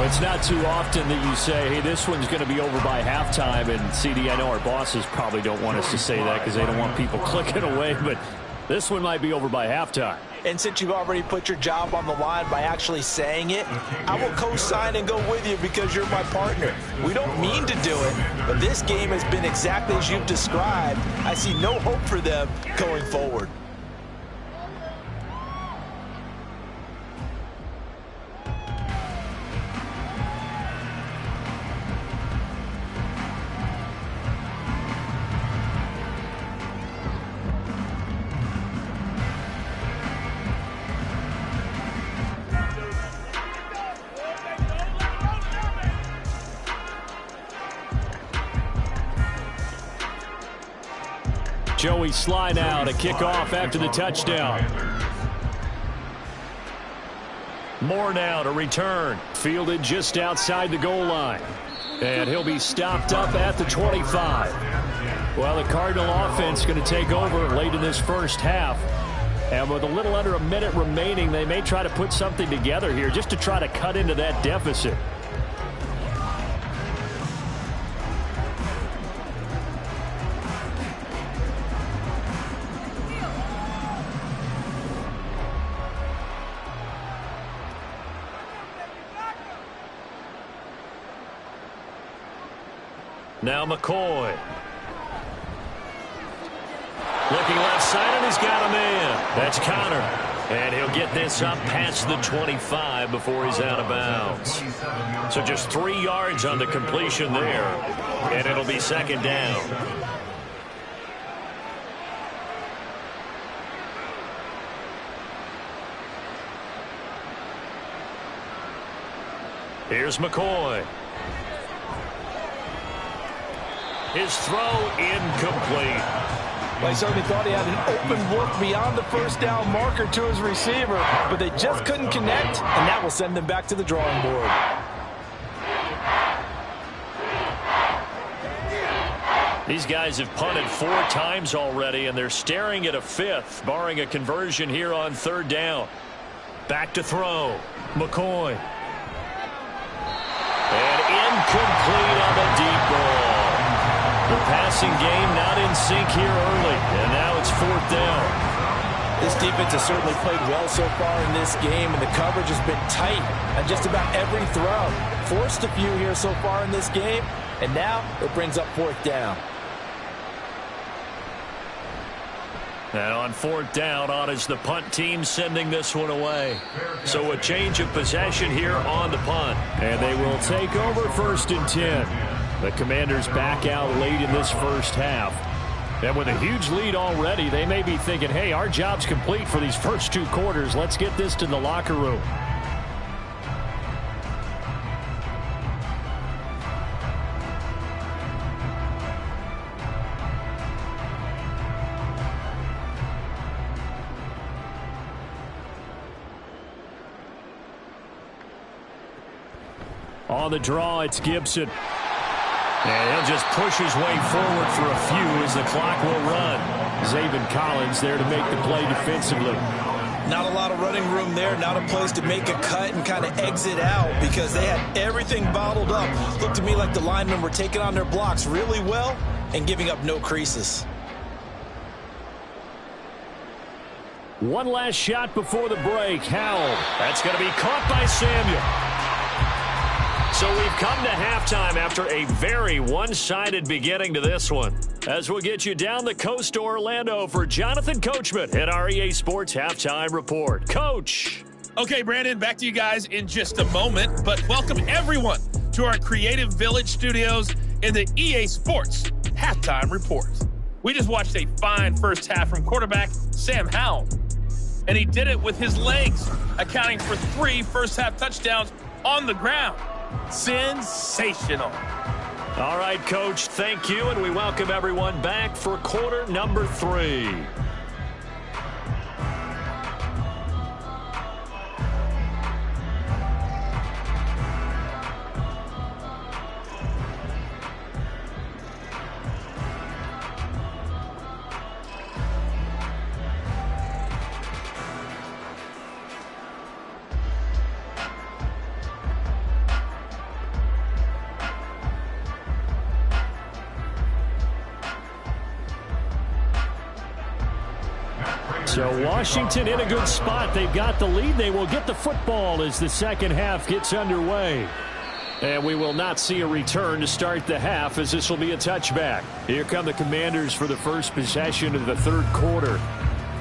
It's not too often that you say, hey, this one's going to be over by halftime. And, CD, I know our bosses probably don't want us to say that because they don't want people clicking away. But this one might be over by halftime. And since you've already put your job on the line by actually saying it, I will co-sign and go with you because you're my partner. We don't mean to do it, but this game has been exactly as you've described. I see no hope for them going forward. Joey Sly now to kick off after the touchdown. Moore now to return. Fielded just outside the goal line. And he'll be stopped up at the 25. Well, the Cardinal offense going to take over late in this first half. And with a little under a minute remaining, they may try to put something together here just to try to cut into that deficit. Now McCoy. Looking left side, and he's got a man. That's Connor. And he'll get this up past the 25 before he's out of bounds. So just 3 yards on the completion there. And it'll be 2nd down. Here's McCoy. His throw incomplete. Well, he certainly thought he had an open look beyond the first down marker to his receiver, but they just couldn't connect, and that will send them back to the drawing board. These guys have punted 4 times already, and they're staring at a 5th, barring a conversion here on 3rd down. Back to throw. McCoy. And incomplete on the deep passing game not in sync here early, and now it's 4th down. This defense has certainly played well so far in this game, and the coverage has been tight on just about every throw. Forced a few here so far in this game, and now it brings up 4th down. And on 4th down, on is the punt team sending this one away. So a change of possession here on the punt. And they will take over 1st and 10. The Commanders back out late in this first half. And with a huge lead already, they may be thinking, hey, our job's complete for these first 2 quarters. Let's get this to the locker room. On the draw, it's Gibson. And he'll just push his way forward for a few as the clock will run. Zaven Collins there to make the play defensively. Not a lot of running room there, not a place to make a cut and kind of exit out because they had everything bottled up. Looked to me like the linemen were taking on their blocks really well and giving up no creases. One last shot before the break. Howell. That's going to be caught by Samuel. So we've come to halftime after a very one-sided beginning to this one. As we'll get you down the coast to Orlando for Jonathan Coachman at our EA Sports Halftime Report. Coach. Okay, Brandon, back to you guys in just a moment. But welcome everyone to our Creative Village studios in the EA Sports Halftime Report. We just watched a fine first half from quarterback Sam Howell. And he did it with his legs, accounting for 3 first-half touchdowns on the ground. Sensational. All right, Coach, thank you, and we welcome everyone back for quarter number 3. So Washington in a good spot. They've got the lead. They will get the football as the second half gets underway. And we will not see a return to start the half as this will be a touchback. Here come the Commanders for the first possession of the third quarter.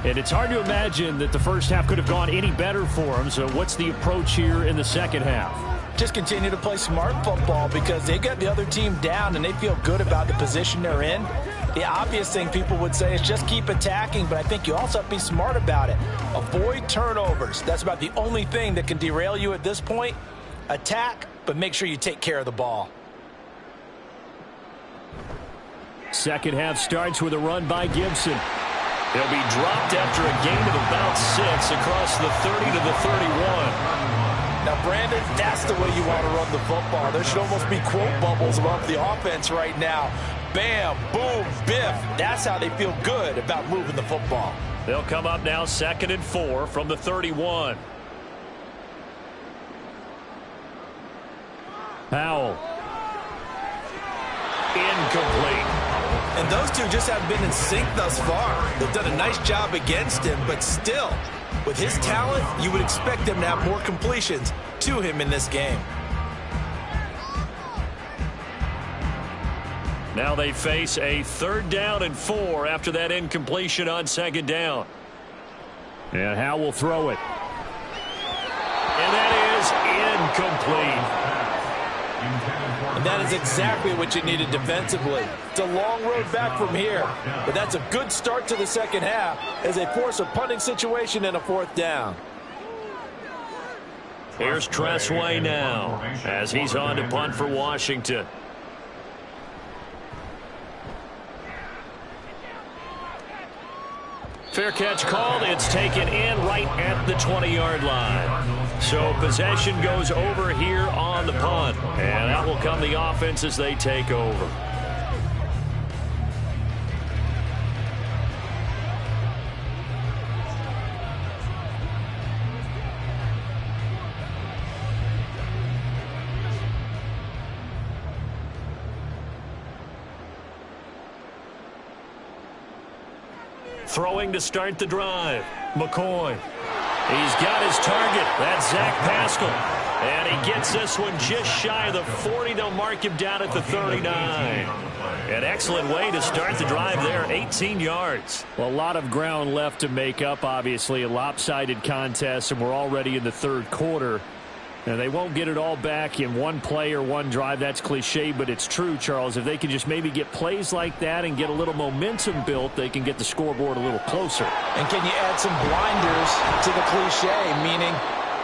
And it's hard to imagine that the first half could have gone any better for them. So what's the approach here in the second half? Just continue to play smart football because they got the other team down and they feel good about the position they're in. The obvious thing people would say is just keep attacking, but I think you also have to be smart about it. Avoid turnovers. That's about the only thing that can derail you at this point. Attack, but make sure you take care of the ball. Second half starts with a run by Gibson. He'll be dropped after a gain of about 6 across the 30 to the 31. Now, Brandon, that's the way you want to run the football. There should almost be quote bubbles above the offense right now. Bam, boom, biff. That's how they feel good about moving the football. They'll come up now 2nd and 4 from the 31. Howell. Incomplete. And those two just haven't been in sync thus far. They've done a nice job against him, but still, with his talent, you would expect them to have more completions to him in this game. Now they face a 3rd down and 4 after that incompletion on 2nd down. And Howell will throw it. And that is incomplete. And that is exactly what you needed defensively. It's a long road back from here, but that's a good start to the second half as they force a punting situation and a 4th down. Here's Tressway now as he's on to punt for Washington. Fair catch called. It's taken in right at the 20-yard line. So possession goes over here on the punt. And out will come the offense as they take over. Throwing to start the drive. McCoy. He's got his target. That's Zach Pascal. And he gets this one just shy of the 40. They'll mark him down at the 39. An excellent way to start the drive there, 18 yards. Well, a lot of ground left to make up, obviously. A lopsided contest, and we're already in the third quarter. And they won't get it all back in one play or one drive. That's cliche, but it's true, Charles. If they can just maybe get plays like that and get a little momentum built, they can get the scoreboard a little closer. And can you add some blinders to the cliche, meaning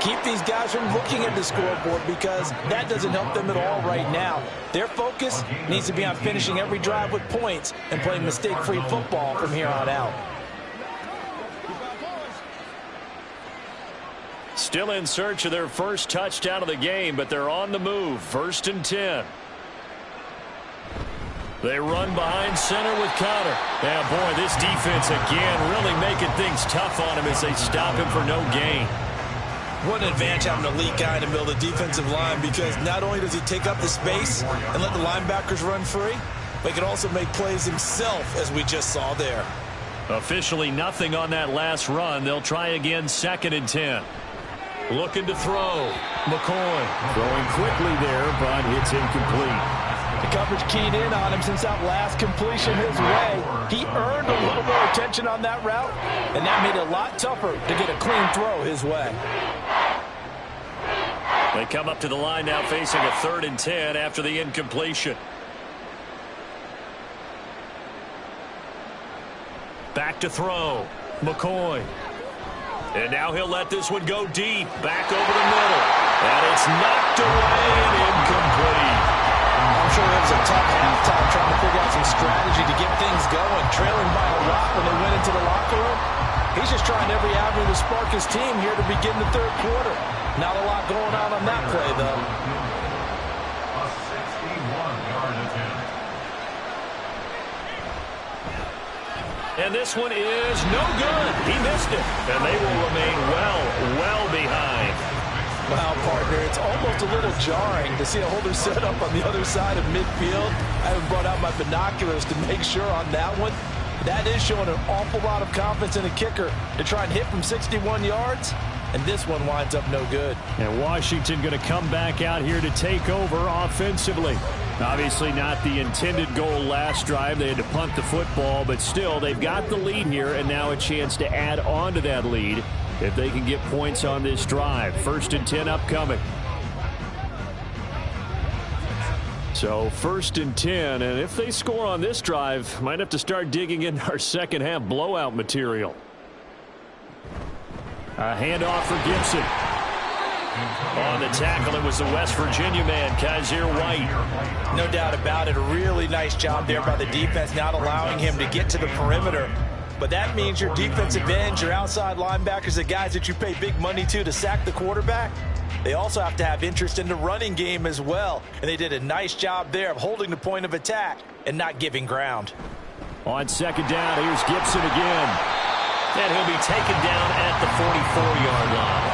keep these guys from looking at the scoreboard, because that doesn't help them at all right now. Their focus needs to be on finishing every drive with points and playing mistake-free football from here on out. Still in search of their first touchdown of the game, but they're on the move. 1st and 10. They run behind center with Connor. Yeah, boy, this defense again really making things tough on him as they stop him for no gain. What an advantage having an elite guy in the middle of the defensive line, because not only does he take up the space and let the linebackers run free, but he can also make plays himself, as we just saw there. Officially nothing on that last run. They'll try again, 2nd and 10. Looking to throw. McCoy. Throwing quickly there, but it's incomplete. The coverage keyed in on him since that last completion his way. He earned a little more attention on that route, and that made it a lot tougher to get a clean throw his way. They come up to the line now facing a 3rd and 10 after the incompletion. Back to throw. McCoy. And now he'll let this one go deep. Back over the middle. And it's knocked away and incomplete. I'm sure it was a tough halftime trying to figure out some strategy to get things going. Trailing by a lot when they went into the locker room. He's just trying every avenue to spark his team here to begin the third quarter. Not a lot going on that play, though. A 61-yard attempt. And this one is no good. He missed it. And they will remain well behind. Wow, partner, it's almost a little jarring to see a holder set up on the other side of midfield. I haven't brought out my binoculars to make sure on that one. That is showing an awful lot of confidence in a kicker to try and hit from 61 yards. And this one winds up no good. And Washington going to come back out here to take over offensively. Obviously not the intended goal last drive. They had to punt the football, but still they've got the lead here, and now a chance to add on to that lead if they can get points on this drive. 1st and 10 upcoming. So 1st and 10, and if they score on this drive, might have to start digging in our second half blowout material. A handoff for Gibson. On the tackle, it was the West Virginia man, Kaiser White. No doubt about it. A really nice job there by the defense, not allowing him to get to the perimeter. But that means your defensive ends, your outside linebackers, the guys that you pay big money to sack the quarterback, they also have to have interest in the running game as well. And they did a nice job there of holding the point of attack and not giving ground. On 2nd down, here's Gibson again. And he'll be taken down at the 44-yard line.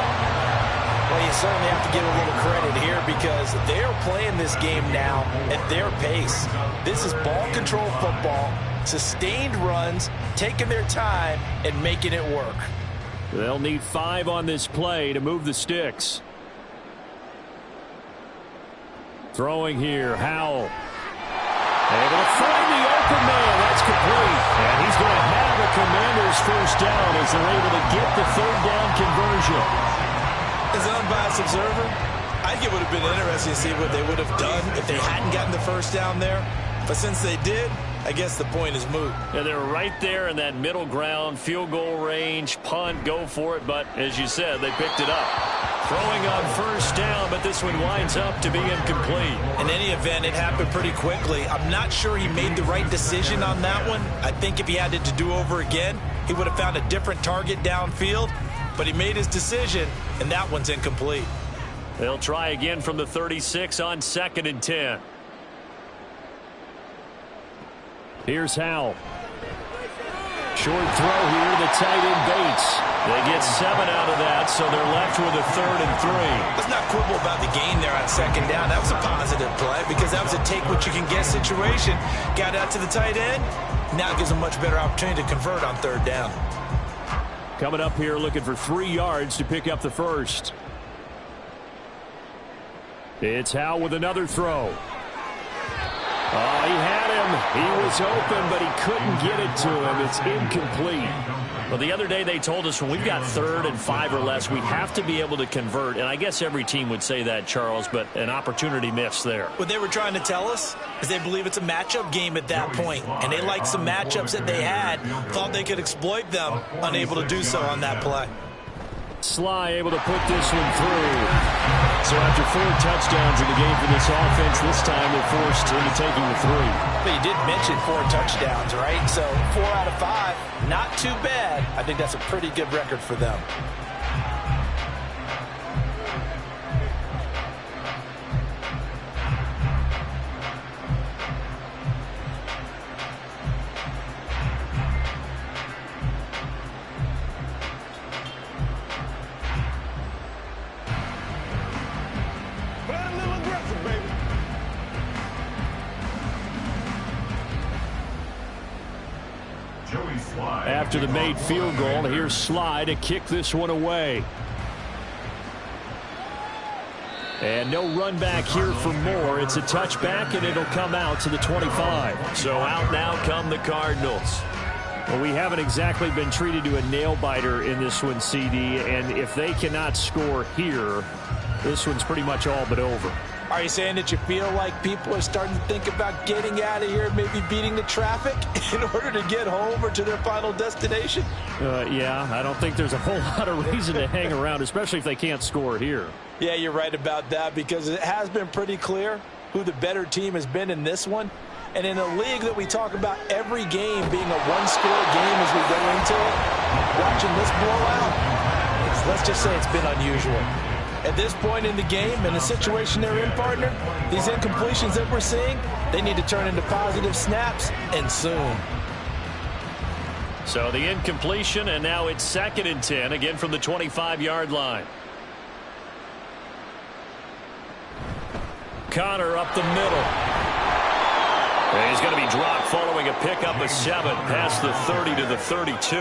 Well, you certainly have to give a little credit here because they're playing this game now at their pace. This is ball control football, sustained runs, taking their time, and making it work. They'll need 5 on this play to move the sticks. Throwing here, Howell. Able to find the open man. That's complete. And he's going to have a Commanders first down as they're able to get the 3rd down conversion. As an unbiased observer, I think it would have been interesting to see what they would have done if they hadn't gotten the first down there. But since they did, I guess the point is moot. Yeah, they're right there in that middle ground, field goal range, punt, go for it. But as you said, they picked it up. Throwing on first down, but this one winds up to be incomplete. In any event, it happened pretty quickly. I'm not sure he made the right decision on that one. I think if he had it to do over again, he would have found a different target downfield. But he made his decision, and that one's incomplete. They'll try again from the 36 on 2nd and 10. Here's Howell. Short throw here, the tight end Bates. They get 7 out of that, so they're left with a 3rd and 3. Let's not quibble about the gain there on 2nd down. That was a positive play because that was a take-what-you-can-get situation. Got out to the tight end, Now it gives them a much better opportunity to convert on third down. Coming up here looking for 3 yards to pick up the first. It's Howe with another throw. Oh, he had him. He was open, but he couldn't get it to him. It's incomplete. Well, the other day they told us when we've got 3rd and 5 or less, we have to be able to convert. And I guess every team would say that, Charles, but an opportunity missed there. What they were trying to tell us is they believe it's a matchup game at that point. And they liked some matchups that they had, thought they could exploit them, unable to do so on that play. Sly able to put this one through. So after 4 touchdowns in the game for this offense, this time they're forced into taking the 3. But you did mention 4 touchdowns, right? So 4 out of 5, not too bad. I think that's a pretty good record for them. After the made field goal, here's Sly to kick this one away. And no run back here for more. It's a touchback, and it'll come out to the 25. So out now come the Cardinals. Well, we haven't exactly been treated to a nail-biter in this one, CD, and if they cannot score here, this one's pretty much all but over. Are you saying that you feel like people are starting to think about getting out of here, maybe beating the traffic in order to get home or to their final destination? Yeah, I don't think there's a whole lot of reason to hang around, especially if they can't score here. Yeah, you're right about that, because it has been pretty clear who the better team has been in this one. And in a league that we talk about every game being a one-score game as we go into it, watching this blowout, let's just say it's been unusual. At this point in the game, in the situation they're in, partner, these incompletions that we're seeing, they need to turn into positive snaps, and soon. So the incompletion, and now it's 2nd and 10, again from the 25-yard line. Connor up the middle. And he's going to be dropped following a pickup of 7 past the 30 to the 32.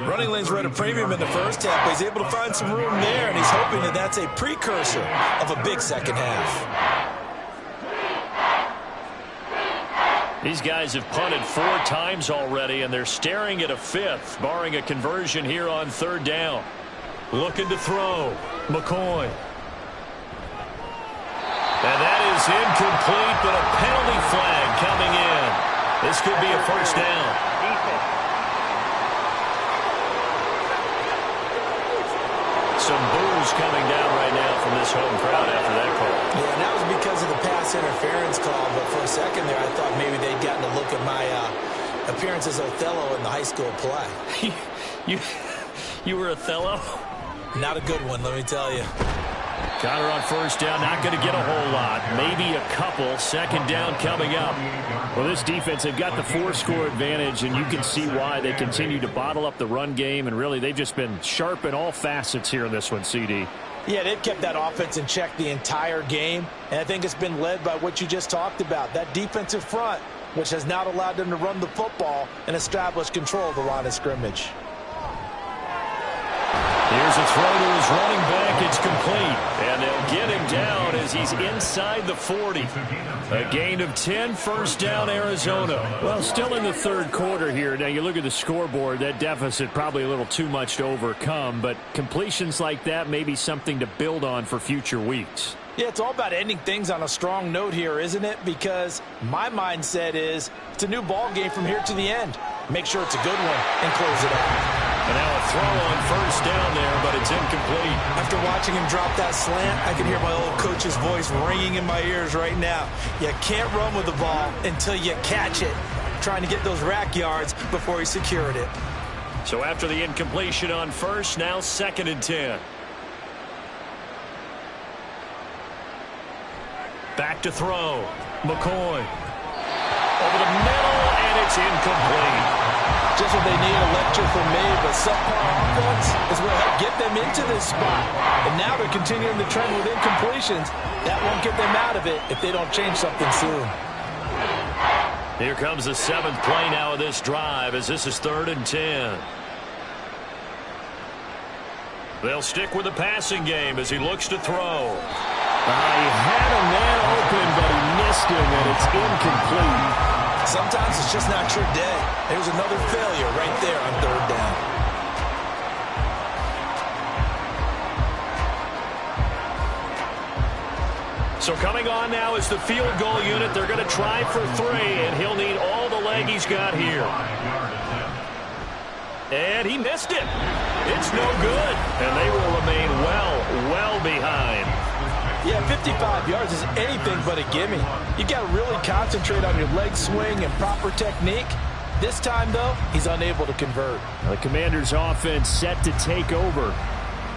Running lanes were at a premium in the first half, but he's able to find some room there, and he's hoping that that's a precursor of a big second half. These guys have punted 4 times already, and they're staring at a 5th, barring a conversion here on 3rd down. Looking to throw. McCoy. And that is incomplete, but a penalty flag coming in. This could be a first down. Some boos coming down right now from this home crowd after that call. Yeah, and that was because of the pass interference call, but for a second there I thought maybe they'd gotten a look at my appearance as Othello in the high school play. You were Othello? Not a good one, let me tell you. Connor on first down, not going to get a whole lot. Maybe a couple. 2nd down coming up. Well, this defense, they've got the 4-score advantage, and you can see why they continue to bottle up the run game, and really they've just been sharp in all facets here in this one, CD. Yeah, they've kept that offense in check the entire game, and I think it's been led by what you just talked about, that defensive front, which has not allowed them to run the football and establish control of the line of scrimmage. Here's a throw to his running back. It's complete. And they'll get him down as he's inside the 40. A gain of 10, first down, Arizona. Well, still in the 3rd quarter here. Now, you look at the scoreboard, that deficit probably a little too much to overcome, but completions like that may be something to build on for future weeks. Yeah, it's all about ending things on a strong note here, isn't it? Because my mindset is it's a new ball game from here to the end. Make sure it's a good one and close it out. And now a throw on first down there, but it's incomplete. After watching him drop that slant, I can hear my old coach's voice ringing in my ears right now. You can't run with the ball until you catch it. Trying to get those rack yards before he secured it. So after the incompletion on first, now 2nd and 10. Back to throw. McCoy. Over the middle, and it's incomplete. Just what they need, a lecture from me, but subpar offense is what helped get them into this spot. And now they're continuing the trend with incompletions. That won't get them out of it if they don't change something soon. Here comes the 7th play now of this drive as this is 3rd and 10. They'll stick with the passing game as he looks to throw. He had a man open, but he missed him, and it's incomplete. Sometimes it's just not your day. There's another failure right there on 3rd down. So coming on now is the field goal unit. They're going to try for 3, and he'll need all the leg he's got here. And he missed it. It's no good. And they will remain well behind. Yeah, 55 yards is anything but a gimme. You got to really concentrate on your leg swing and proper technique. This time, though, he's unable to convert. The Commanders' offense set to take over.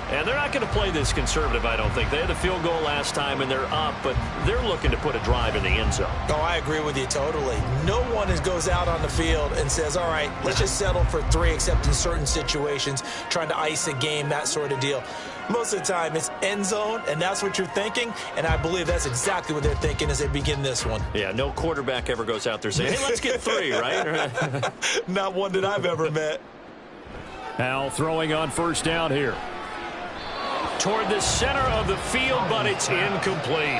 And they're not going to play this conservative, I don't think. They had the field goal last time, and they're up, but they're looking to put a drive in the end zone. Oh, I agree with you totally. No one goes out on the field and says, all right, let's just settle for 3, except in certain situations, trying to ice a game, that sort of deal. Most of the time, it's end zone, and that's what you're thinking, and I believe that's exactly what they're thinking as they begin this one. Yeah, no quarterback ever goes out there saying, hey, let's get 3, right? Not one that I've ever met. Howell throwing on 1st down here. Toward the center of the field, but it's incomplete.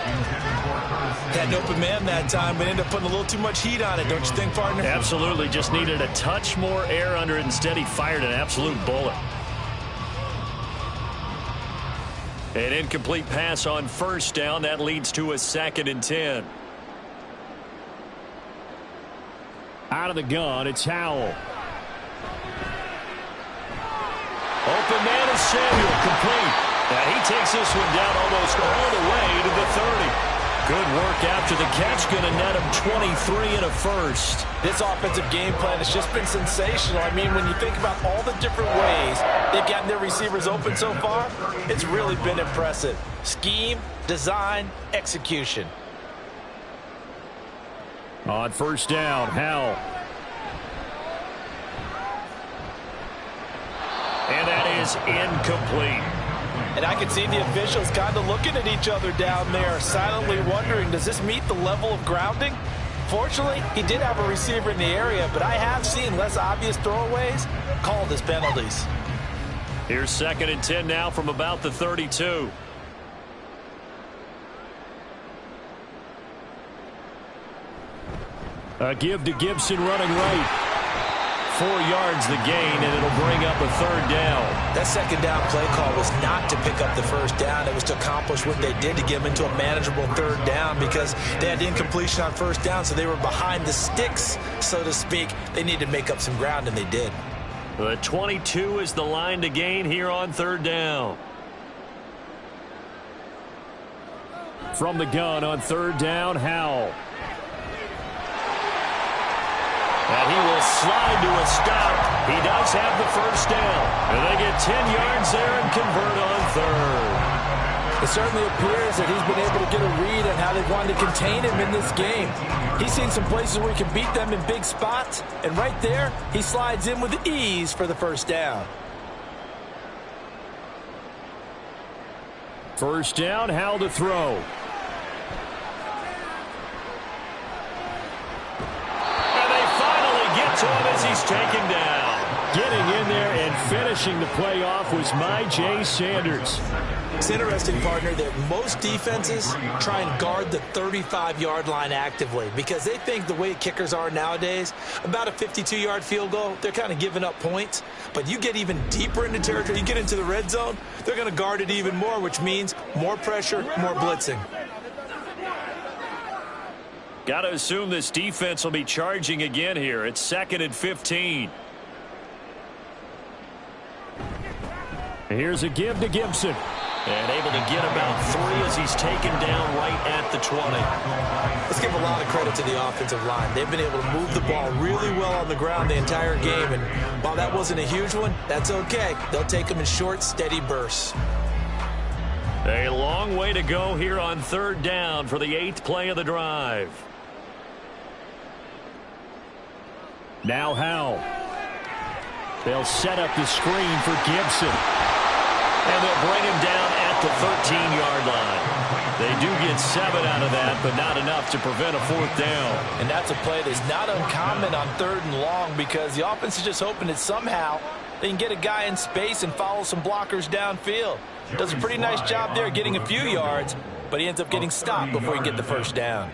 Had an open man that time, but ended up putting a little too much heat on it, don't you think, partner? Absolutely. Just needed a touch more air under it. Instead, he fired an absolute bullet. An incomplete pass on 1st down. That leads to a 2nd and 10. Out of the gun, it's Howell. Open man is Samuel, complete. Now he takes this one down almost all the way to the 30. Good work after the catch, going to net him 23 and a 1st. This offensive game plan has just been sensational. I mean, when you think about all the different ways they've gotten their receivers open so far, it's really been impressive. Scheme, design, execution. On 1st down, Howell. And that is incomplete. And I can see the officials kind of looking at each other down there, silently wondering, does this meet the level of grounding? Fortunately, he did have a receiver in the area, but I have seen less obvious throwaways called as penalties. Here's 2nd and 10 now from about the 32. A give to Gibson running right. 4 yards the gain, and it'll bring up a 3rd down. That 2nd down play call was not to pick up the 1st down. It was to accomplish what they did to get them into a manageable 3rd down because they had incompletion on 1st down, so they were behind the sticks, so to speak. They needed to make up some ground, and they did. The 22 is the line to gain here on 3rd down. From the gun on 3rd down, Howell. And he will slide to a stop. He does have the 1st down. And they get 10 yards there and convert on 3rd. It certainly appears that he's been able to get a read on how they've wanted to contain him in this game. He's seen some places where he can beat them in big spots. And right there, he slides in with ease for the 1st down. 1st down, Howell to throw. To him as he's taken down. Getting in there and finishing the play off was Myjai Sanders. It's interesting, partner, that most defenses try and guard the 35-yard line actively because they think the way kickers are nowadays, about a 52-yard field goal, they're kind of giving up points. But you get even deeper into territory, you get into the red zone, they're going to guard it even more, which means more pressure, more blitzing. Got to assume this defense will be charging again here. It's 2nd and 15. Here's a give to Gibson. And able to get about 3 as he's taken down right at the 20. Let's give a lot of credit to the offensive line. They've been able to move the ball really well on the ground the entire game. And while that wasn't a huge one, that's okay. They'll take them in short, steady bursts. A long way to go here on 3rd down for the 8th play of the drive. Now Howell. They'll set up the screen for Gibson. And they'll bring him down at the 13-yard line. They do get 7 out of that, but not enough to prevent a 4th down. And that's a play that's not uncommon on 3rd and long because the offense is just hoping that somehow they can get a guy in space and follow some blockers downfield. Does a pretty nice job there getting a few yards, but he ends up getting stopped before he can get the 1st down.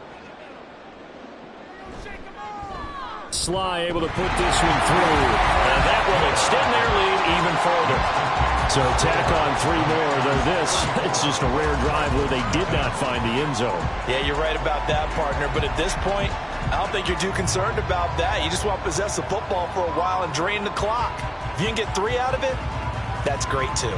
Sly able to put this one through, and that will extend their lead even further. So tack on 3 more, though this, it's just a rare drive where they did not find the end zone. Yeah, you're right about that, partner, but at this point, I don't think you're too concerned about that. You just want to possess the football for a while and drain the clock. If you can get 3 out of it, that's great too.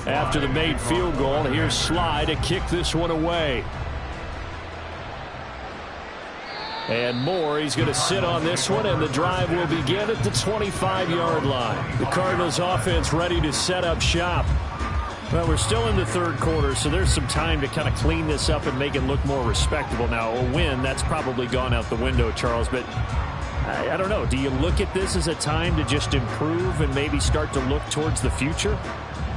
After the made field goal, here's Sly to kick this one away. And Moore, he's going to sit on this one, and the drive will begin at the 25-yard line. The Cardinals offense ready to set up shop. Well, we're still in the 3rd quarter, so there's some time to kind of clean this up and make it look more respectable. Now, a win, that's probably gone out the window, Charles, but I don't know. Do you look at this as a time to just improve and maybe start to look towards the future?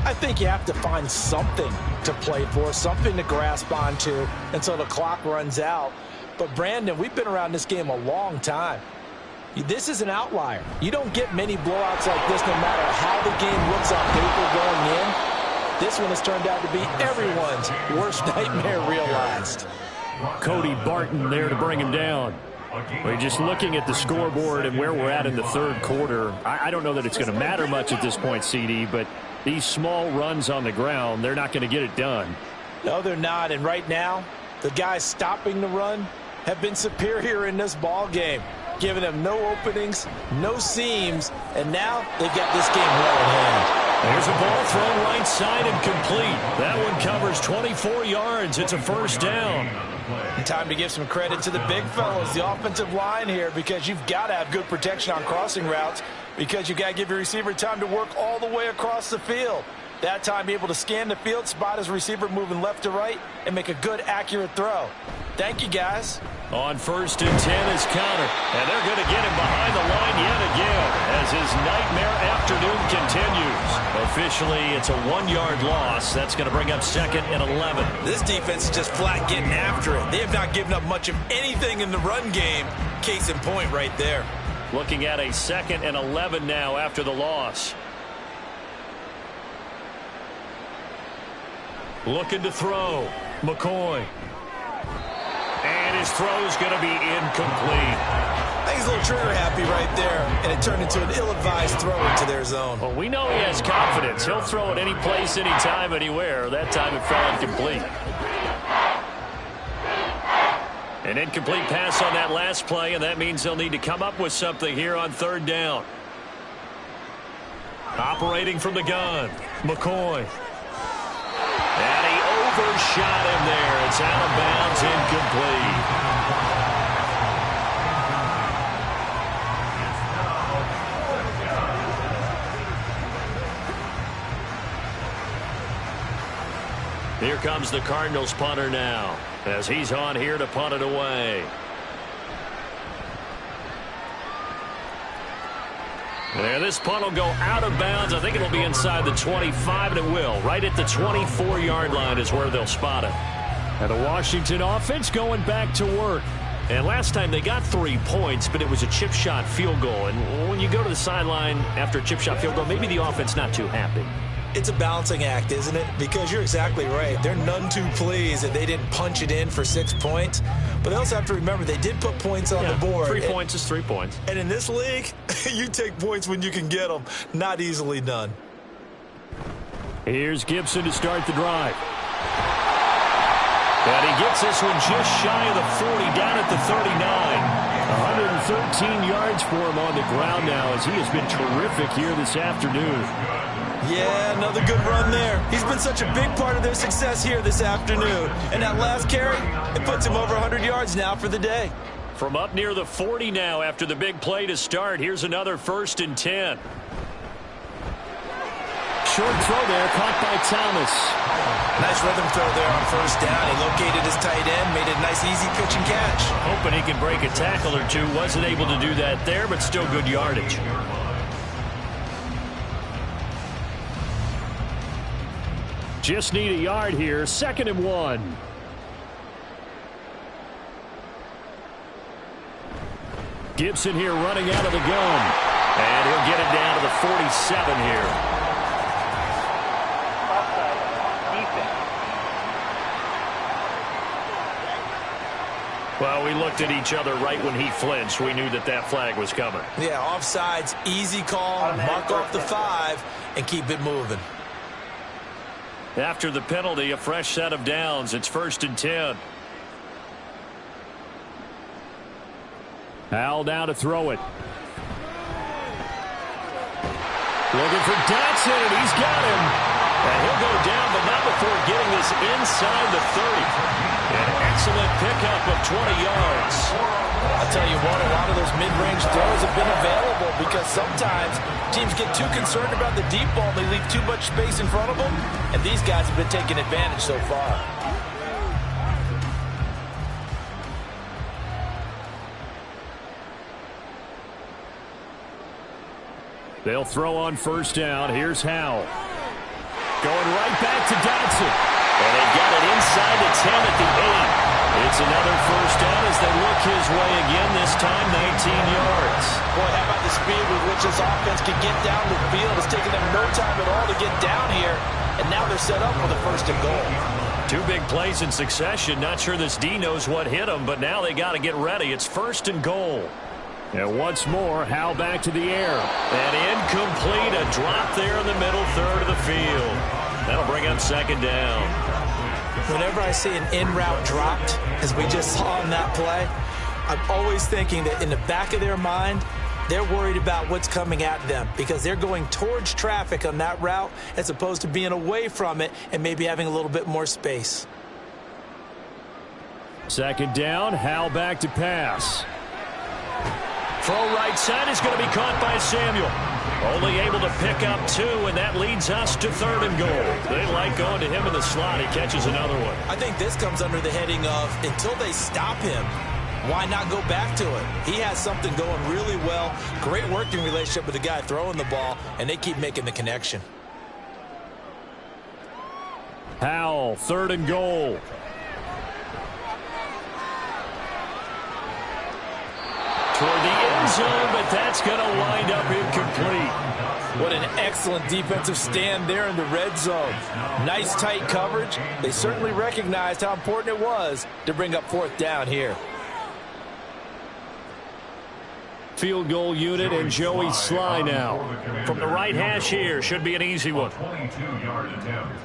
I think you have to find something to play for, something to grasp onto until the clock runs out. But, Brandon, we've been around this game a long time. This is an outlier. You don't get many blowouts like this no matter how the game looks on paper going in. This one has turned out to be everyone's worst nightmare realized. Cody Barton there to bring him down. We're just looking at the scoreboard and where we're at in the 3rd quarter. I don't know that it's going to matter much at this point, CD, but these small runs on the ground, they're not going to get it done. No, they're not. And right now, the guys stopping the run have been superior in this ball game, giving them no openings, no seams, and now they've got this game well in hand. There's a ball thrown right side and complete. That one covers 24 yards. It's a 1st down. And time to give some credit to the big fellas, the offensive line here, because you've got to have good protection on crossing routes because you've got to give your receiver time to work all the way across the field. That time be able to scan the field, spot his receiver moving left to right, and make a good, accurate throw. Thank you, guys. On 1st and 10 is Connor, and they're going to get him behind the line yet again as his nightmare afternoon continues. Officially, it's a 1-yard loss. That's going to bring up 2nd and 11. This defense is just flat getting after it. They have not given up much of anything in the run game. Case in point right there. Looking at a 2nd and 11 now after the loss. Looking to throw. McCoy. And his throw's going to be incomplete. I think he's a little trigger happy right there, and it turned into an ill-advised throw into their zone. Well, we know he has confidence. He'll throw it any place, anytime, anywhere. That time it fell incomplete. An incomplete pass on that last play, and that means they'll need to come up with something here on 3rd down. Operating from the gun, McCoy. And he overshot him there. It's out of bounds, incomplete. Here comes the Cardinals punter now, as he's on here to punt it away. There, this punt will go out of bounds. I think it'll be inside the 25, and it will. Right at the 24-yard line is where they'll spot it. And the Washington offense going back to work. And last time they got 3 points, but it was a chip shot field goal. And when you go to the sideline after a chip shot field goal, maybe the offense not too happy. It's a balancing act, isn't it? Because you're exactly right. They're none too pleased that they didn't punch it in for 6 points. But they also have to remember they did put points on the board. 3 points is 3 points. And in this league, you take points when you can get them. Not easily done. Here's Gibson to start the drive. And he gets this one just shy of the 40, down at the 39. 113 yards for him on the ground now, as he has been terrific here this afternoon. Yeah, another good run there. He's been such a big part of their success here this afternoon. And that last carry, it puts him over 100 yards now for the day. From up near the 40 now after the big play to start. Here's another 1st and 10. Short throw there, caught by Thomas. Nice rhythm throw there on 1st down. He located his tight end, made it a nice easy pitch and catch. Hoping he can break a tackle or two. Wasn't able to do that there, but still good yardage. Just need a yard here. 2nd and 1. Gibson here running out of the gun. And he'll get it down to the 47 here. Well, we looked at each other right when he flinched. We knew that that flag was coming. Yeah, offsides, easy call, mark off the 5, and keep it moving. After the penalty, a fresh set of downs. It's 1st and 10. Howell down to throw it. Looking for Dotson, and he's got him. And he'll go down, but not before getting this inside the 30. An excellent pickup of 20 yards. I'll tell you what, a lot of those mid-range throws have been available because sometimes teams get too concerned about the deep ball. They leave too much space in front of them, and these guys have been taking advantage so far. They'll throw on 1st down. Here's Howell. Going right back to Dotson. And they got it inside the 10 at the 8. It's another 1st down as they look his way again, this time 19 yards. Boy, how about the speed with which this offense can get down the field? It's taken them no time at all to get down here, and now they're set up with a 1st and goal. 2 big plays in succession. Not sure this D knows what hit them, but now they got to get ready. It's 1st and goal. And once more, Howell back to the air. And incomplete, a drop there in the middle third of the field. That'll bring up 2nd down. Whenever I see an in-route dropped, as we just saw on that play, I'm always thinking that in the back of their mind, they're worried about what's coming at them because they're going towards traffic on that route as opposed to being away from it and maybe having a little bit more space. 2nd down, Howell back to pass. Throw right side is going to be caught by Samuel. Only able to pick up 2, and that leads us to 3rd and goal. They like going to him in the slot. He catches another one. I think this comes under the heading of until they stop him, why not go back to it? He has something going really well. Great working relationship with the guy throwing the ball, and they keep making the connection. Howell, 3rd and goal. Toward the end zone, but that's going to wind up incomplete. What an excellent defensive stand there in the red zone. Nice tight coverage. They certainly recognized how important it was to bring up 4th down here. Field goal unit and Joey Sly now. From the right hash here, should be an easy one. 22-yard attempt.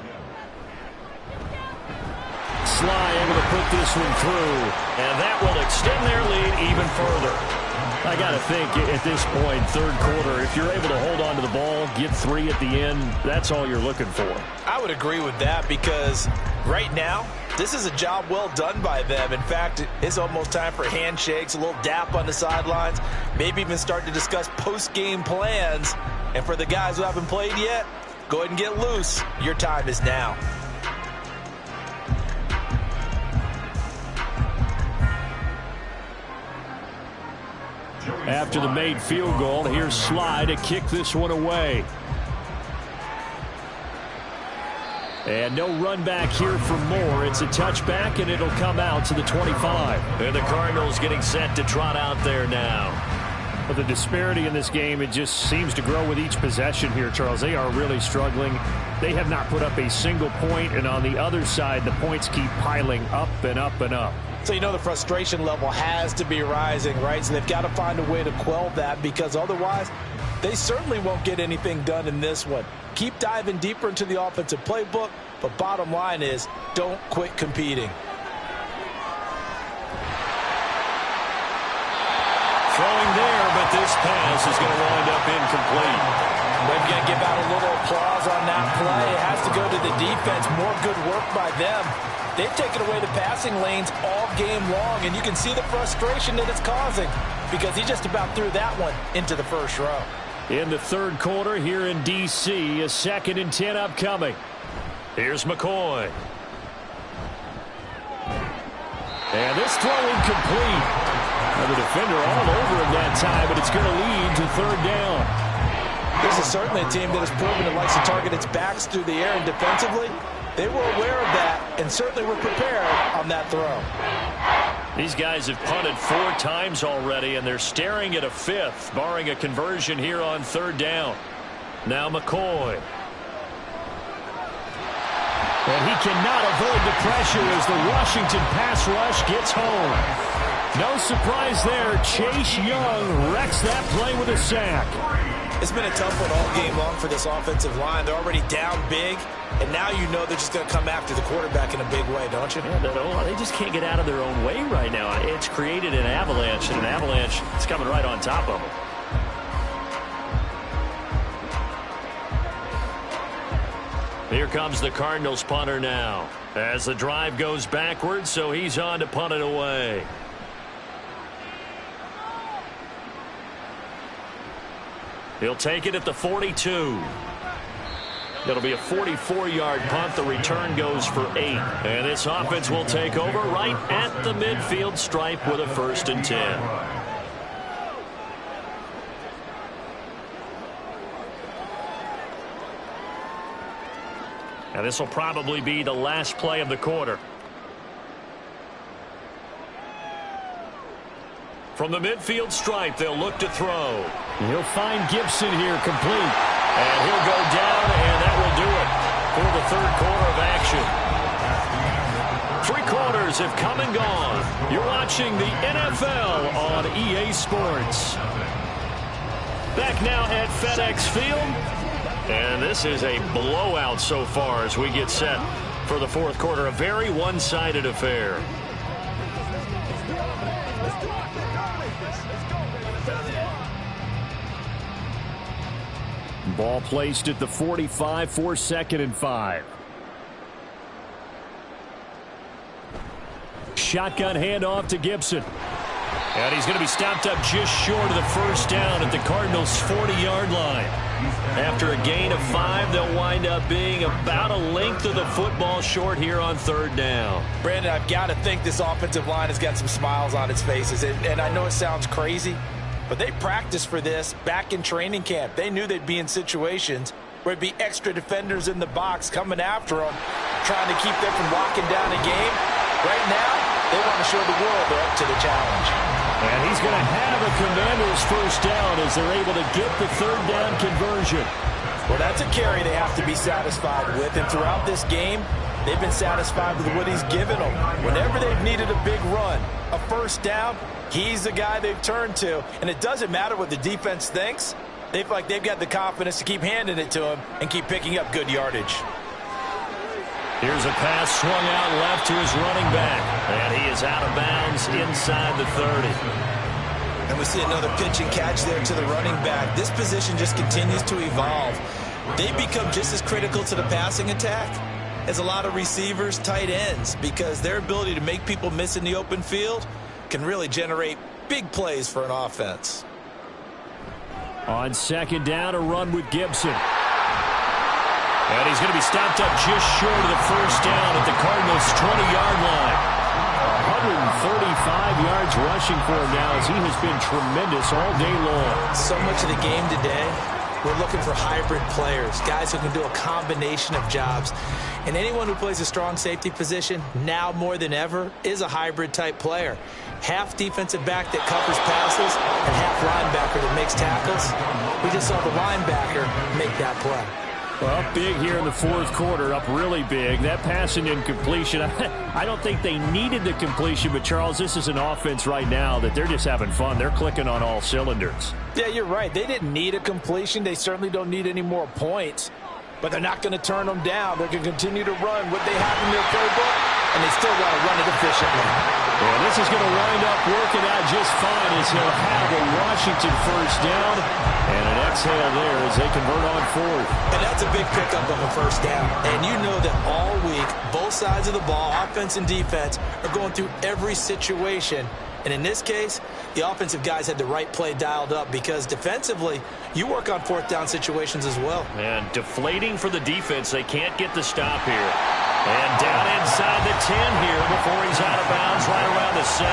Sly able to put this one through. And that will extend their lead even further. I got to think at this point, 3rd quarter, if you're able to hold on to the ball, get 3 at the end, that's all you're looking for. I would agree with that because right now, this is a job well done by them. In fact, it's almost time for handshakes, a little dap on the sidelines, maybe even start to discuss post-game plans. And for the guys who haven't played yet, go ahead and get loose. Your time is now. After the made field goal, here's Sly to kick this one away. And no run back here for more. It's a touchback, and it'll come out to the 25. And the Cardinals getting set to trot out there now. But the disparity in this game, it just seems to grow with each possession here, Charles. They are really struggling. They have not put up a single point, and on the other side, the points keep piling up and up and up. So you know the frustration level has to be rising, right? So they've got to find a way to quell that because otherwise they certainly won't get anything done in this one. Keep diving deeper into the offensive playbook, but bottom line is don't quit competing. Throwing there, but this pass is going to wind up incomplete. We're going to give out a little applause on that play. It has to go to the defense. More good work by them. They've taken away the passing lanes all game long, and you can see the frustration that it's causing because he just about threw that one into the first row. In the third quarter here in D.C., a 2nd and 10 upcoming. Here's McCoy. And this throw incomplete. Now the defender all over him that time, but it's going to lead to 3rd down. This is certainly a team that has proven it likes to target its backs through the air, and defensively, they were aware of that and certainly were prepared on that throw. These guys have punted 4 times already, and they're staring at a 5th, barring a conversion here on 3rd down. Now McCoy. And he cannot avoid the pressure as the Washington pass rush gets home. No surprise there. Chase Young wrecks that play with a sack. It's been a tough one all game long for this offensive line. They're already down big, and now you know they're just going to come after the quarterback in a big way, don't you? Yeah, they just can't get out of their own way right now. It's created an avalanche, and an avalanche is coming right on top of them. Here comes the Cardinals punter now. As the drive goes backwards, so he's on to punt it away. He'll take it at the 42. It'll be a 44-yard punt. The return goes for 8. And this offense will take over right at the midfield stripe with a 1st and 10. Now this will probably be the last play of the quarter. From the midfield stripe, they'll look to throw. He'll find Gibson here complete. And he'll go down, and that will do it for the 3rd quarter of action. 3 quarters have come and gone. You're watching the NFL on EA Sports. Back now at FedEx Field. And this is a blowout so far as we get set for the 4th quarter. A very one-sided affair. Ball placed at the 45 for 2nd and 5. Shotgun handoff to Gibson. And he's going to be stopped up just short of the 1st down at the Cardinals' 40-yard line. After a gain of 5, they'll wind up being about a length of the football short here on 3rd down. Brandon, I've got to think this offensive line has got some smiles on its faces. And I know it sounds crazy, but they practiced for this back in training camp. They knew they'd be in situations where there'd be extra defenders in the box coming after them, trying to keep them from locking down a game. Right now, they want to show the world they're up to the challenge. And he's going to have a Commanders 1st down as they're able to get the 3rd down conversion. Well, that's a carry they have to be satisfied with. And throughout this game, they've been satisfied with what he's given them. Whenever they've needed a big run, a 1st down, he's the guy they've turned to. And it doesn't matter what the defense thinks. They feel like they've got the confidence to keep handing it to him and keep picking up good yardage. Here's a pass swung out left to his running back. And he is out of bounds inside the 30. And we see another pitch and catch there to the running back. This position just continues to evolve. They become just as critical to the passing attack as a lot of receivers, tight ends, because their ability to make people miss in the open field can really generate big plays for an offense. On 2nd down, a run with Gibson. And he's going to be stopped up just short of the 1st down at the Cardinals' 20-yard line. 135 yards rushing for him now as he has been tremendous all day long. So much of the game today, we're looking for hybrid players, guys who can do a combination of jobs. And anyone who plays a strong safety position, now more than ever, is a hybrid-type player. Half defensive back that covers passes and half linebacker that makes tackles. We just saw the linebacker make that play. Well, up big here in the 4th quarter, up really big. That passing incompletion, I don't think they needed the completion, but Charles, this is an offense right now that they're just having fun. They're clicking on all cylinders. Yeah, you're right. They didn't need a completion. They certainly don't need any more points, but they're not going to turn them down. They're going to continue to run what they have in their playbook, and they still want to run it efficiently. And this is going to wind up working out just fine as he'll have a Washington first down and an exhale there as they convert on fourth. And that's a big pickup of a first down. And you know that all week, both sides of the ball, offense and defense, are going through every situation. And in this case, the offensive guys had the right play dialed up because defensively, you work on fourth down situations as well. And deflating for the defense. They can't get the stop here. And down inside the 10 here before he's out of bounds right around the 7.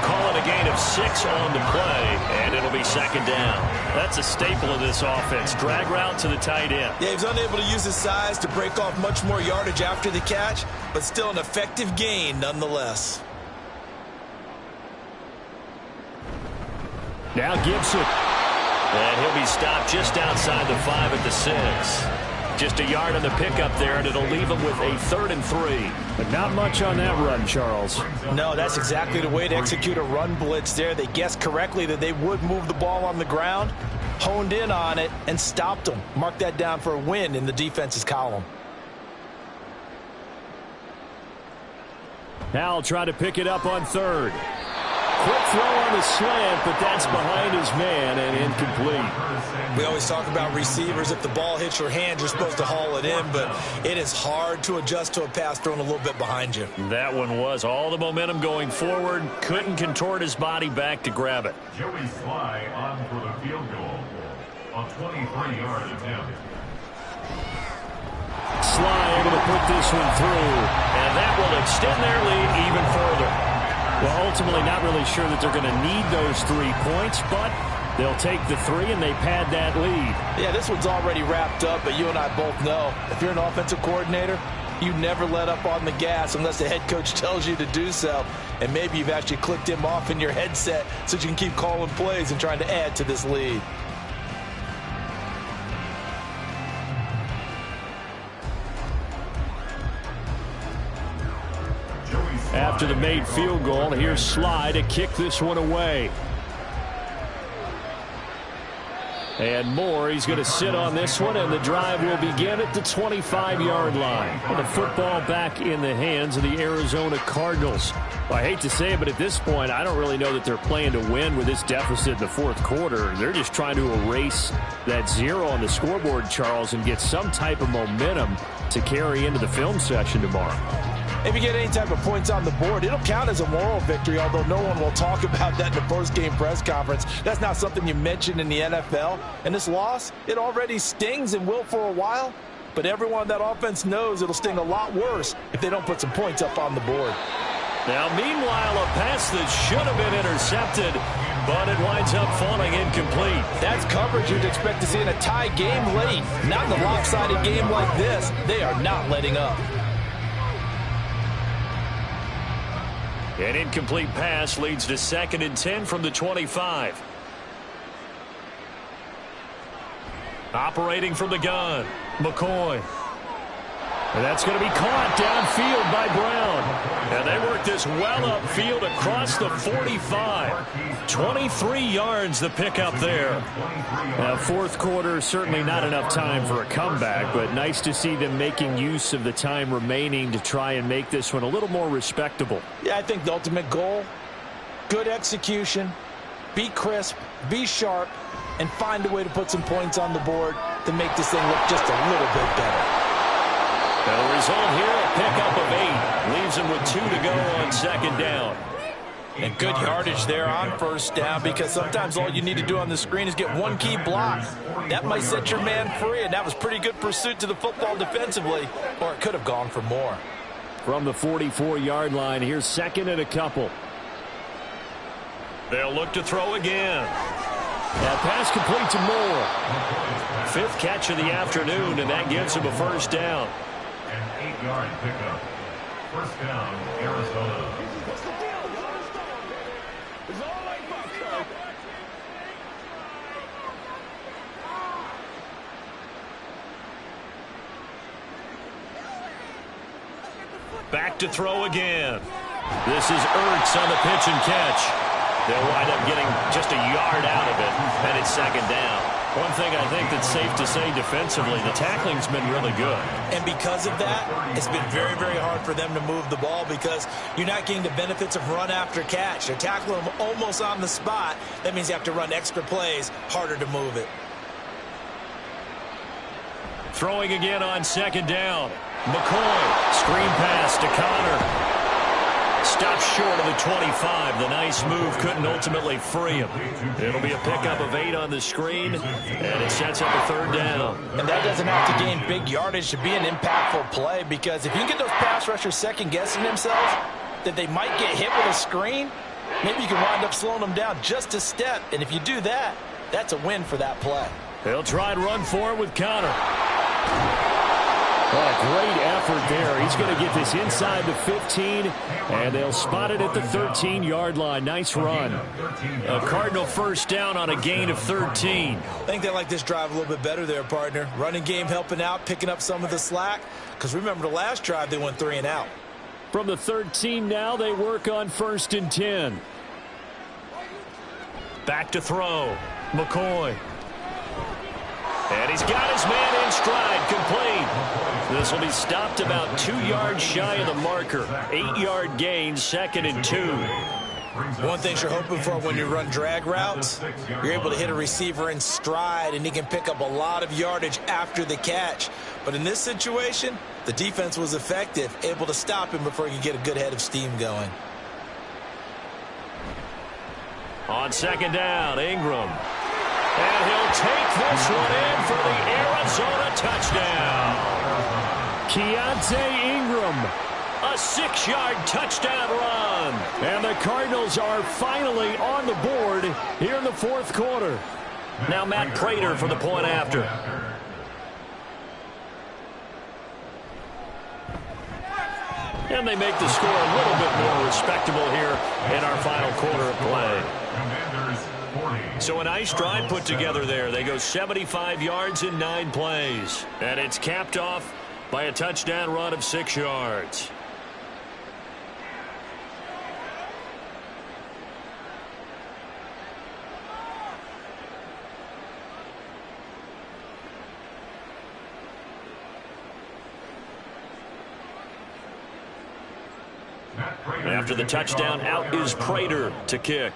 Call it a gain of 6 on the play, and it'll be second down. That's a staple of this offense. Drag route to the tight end. Yeah, he was unable to use his size to break off much more yardage after the catch, but still an effective gain nonetheless. Now Gibson. And he'll be stopped just outside the 5 at the 6. Just a yard on the pickup there, and it'll leave him with a 3rd and 3. But not much on that run, Charles. No, that's exactly the way to execute a run blitz there. They guessed correctly that they would move the ball on the ground, honed in on it, and stopped them. Mark that down for a win in the defense's column. Now I'll try to pick it up on 3rd. Quick throw on the slant, but that's behind his man and incomplete. We always talk about receivers. If the ball hits your hand, you're supposed to haul it in, but it is hard to adjust to a pass thrown a little bit behind you. That one was all the momentum going forward. Couldn't contort his body back to grab it. Joey Sly on for the field goal. A 23-yard attempt. Sly able to put this one through, and that will extend their lead even further. Well, ultimately not really sure that they're going to need those 3 points, but they'll take the 3 and they pad that lead. Yeah, this one's already wrapped up, but you and I both know if you're an offensive coordinator, you never let up on the gas unless the head coach tells you to do so. And maybe you've actually clicked him off in your headset so you can keep calling plays and trying to add to this lead. After the made field goal, here's Sly to kick this one away. And Moore, he's going to sit on this one, and the drive will begin at the 25-yard line. And the football back in the hands of the Arizona Cardinals. Well, I hate to say it, but at this point, I don't really know that they're playing to win with this deficit in the fourth quarter. They're just trying to erase that 0 on the scoreboard, Charles, and get some type of momentum to carry into the film session tomorrow. If you get any type of points on the board, it'll count as a moral victory, although no one will talk about that in the post-game press conference. That's not something you mention in the NFL. And this loss, it already stings and will for a while. But everyone on that offense knows it'll sting a lot worse if they don't put some points up on the board. Now, meanwhile, a pass that should have been intercepted, but it winds up falling incomplete. That's coverage you'd expect to see in a tie game late. Not in a lopsided game like this. They are not letting up. An incomplete pass leads to 2nd and 10 from the 25. Operating from the gun, McCoy. And that's going to be caught downfield by Brown. And they work this well upfield across the 45. 23 yards the pickup there. Now, fourth quarter, certainly not enough time for a comeback, but nice to see them making use of the time remaining to try and make this one a little more respectable. Yeah, I think the ultimate goal, good execution, be crisp, be sharp, and find a way to put some points on the board to make this thing look just a little bit better. The result here, a pickup of 8. Leaves him with 2 to go on 2nd down. And good yardage there on 1st down, because sometimes all you need to do on the screen is get one key block. That might set your man free, and that was pretty good pursuit to the football defensively, or it could have gone for more. From the 44-yard line, here's 2nd and a couple. They'll look to throw again. That pass complete to Moore. 5th catch of the afternoon, and that gives him a 1st down. An 8-yard pickup. 1st down, Arizona. Back to throw again. This is Ertz on the pitch and catch. They'll wind up getting just a yard out of it, and it's 2nd down. One thing I think that's safe to say defensively, the tackling's been really good. And because of that, it's been very, very hard for them to move the ball because you're not getting the benefits of run after catch. They're tackling them almost on the spot. That means you have to run extra plays, harder to move it. Throwing again on second down. McCoy, screen pass to Connor. Stops short of the 25. The nice move couldn't ultimately free him. It'll be a pickup of 8 on the screen, and it sets up a third down. And that doesn't have to gain big yardage to be an impactful play, because if you can get those pass rushers second-guessing themselves that they might get hit with a screen, maybe you can wind up slowing them down just a step. And if you do that, that's a win for that play. They'll try and run for it with Connor. Oh, great effort there. He's going to get this inside the 15, and they'll spot it at the 13-yard line. Nice run. A Cardinal first down on a gain of 13. I think they like this drive a little bit better there, partner. Running game helping out, picking up some of the slack. Because remember, the last drive they went 3 and out. From the 13 now, they work on 1st and 10. Back to throw. McCoy. And he's got his man in stride, complete. This will be stopped about 2 yards shy of the marker. 8-yard gain, 2nd and 2. One thing you're hoping for when you run drag routes, you're able to hit a receiver in stride, and he can pick up a lot of yardage after the catch. But in this situation, the defense was effective, able to stop him before he could get a good head of steam going. On second down, Ingram. And he'll take this one in for the Arizona touchdown. Keontae Ingram, a 6-yard touchdown run. And the Cardinals are finally on the board here in the 4th quarter. Now Matt Prater for the point after. And they make the score a little bit more respectable here in our final quarter of play. So a nice drive put together there. They go 75 yards in 9 plays. And it's capped off by a touchdown run of 6 yards. After the touchdown, out is Prater to kick.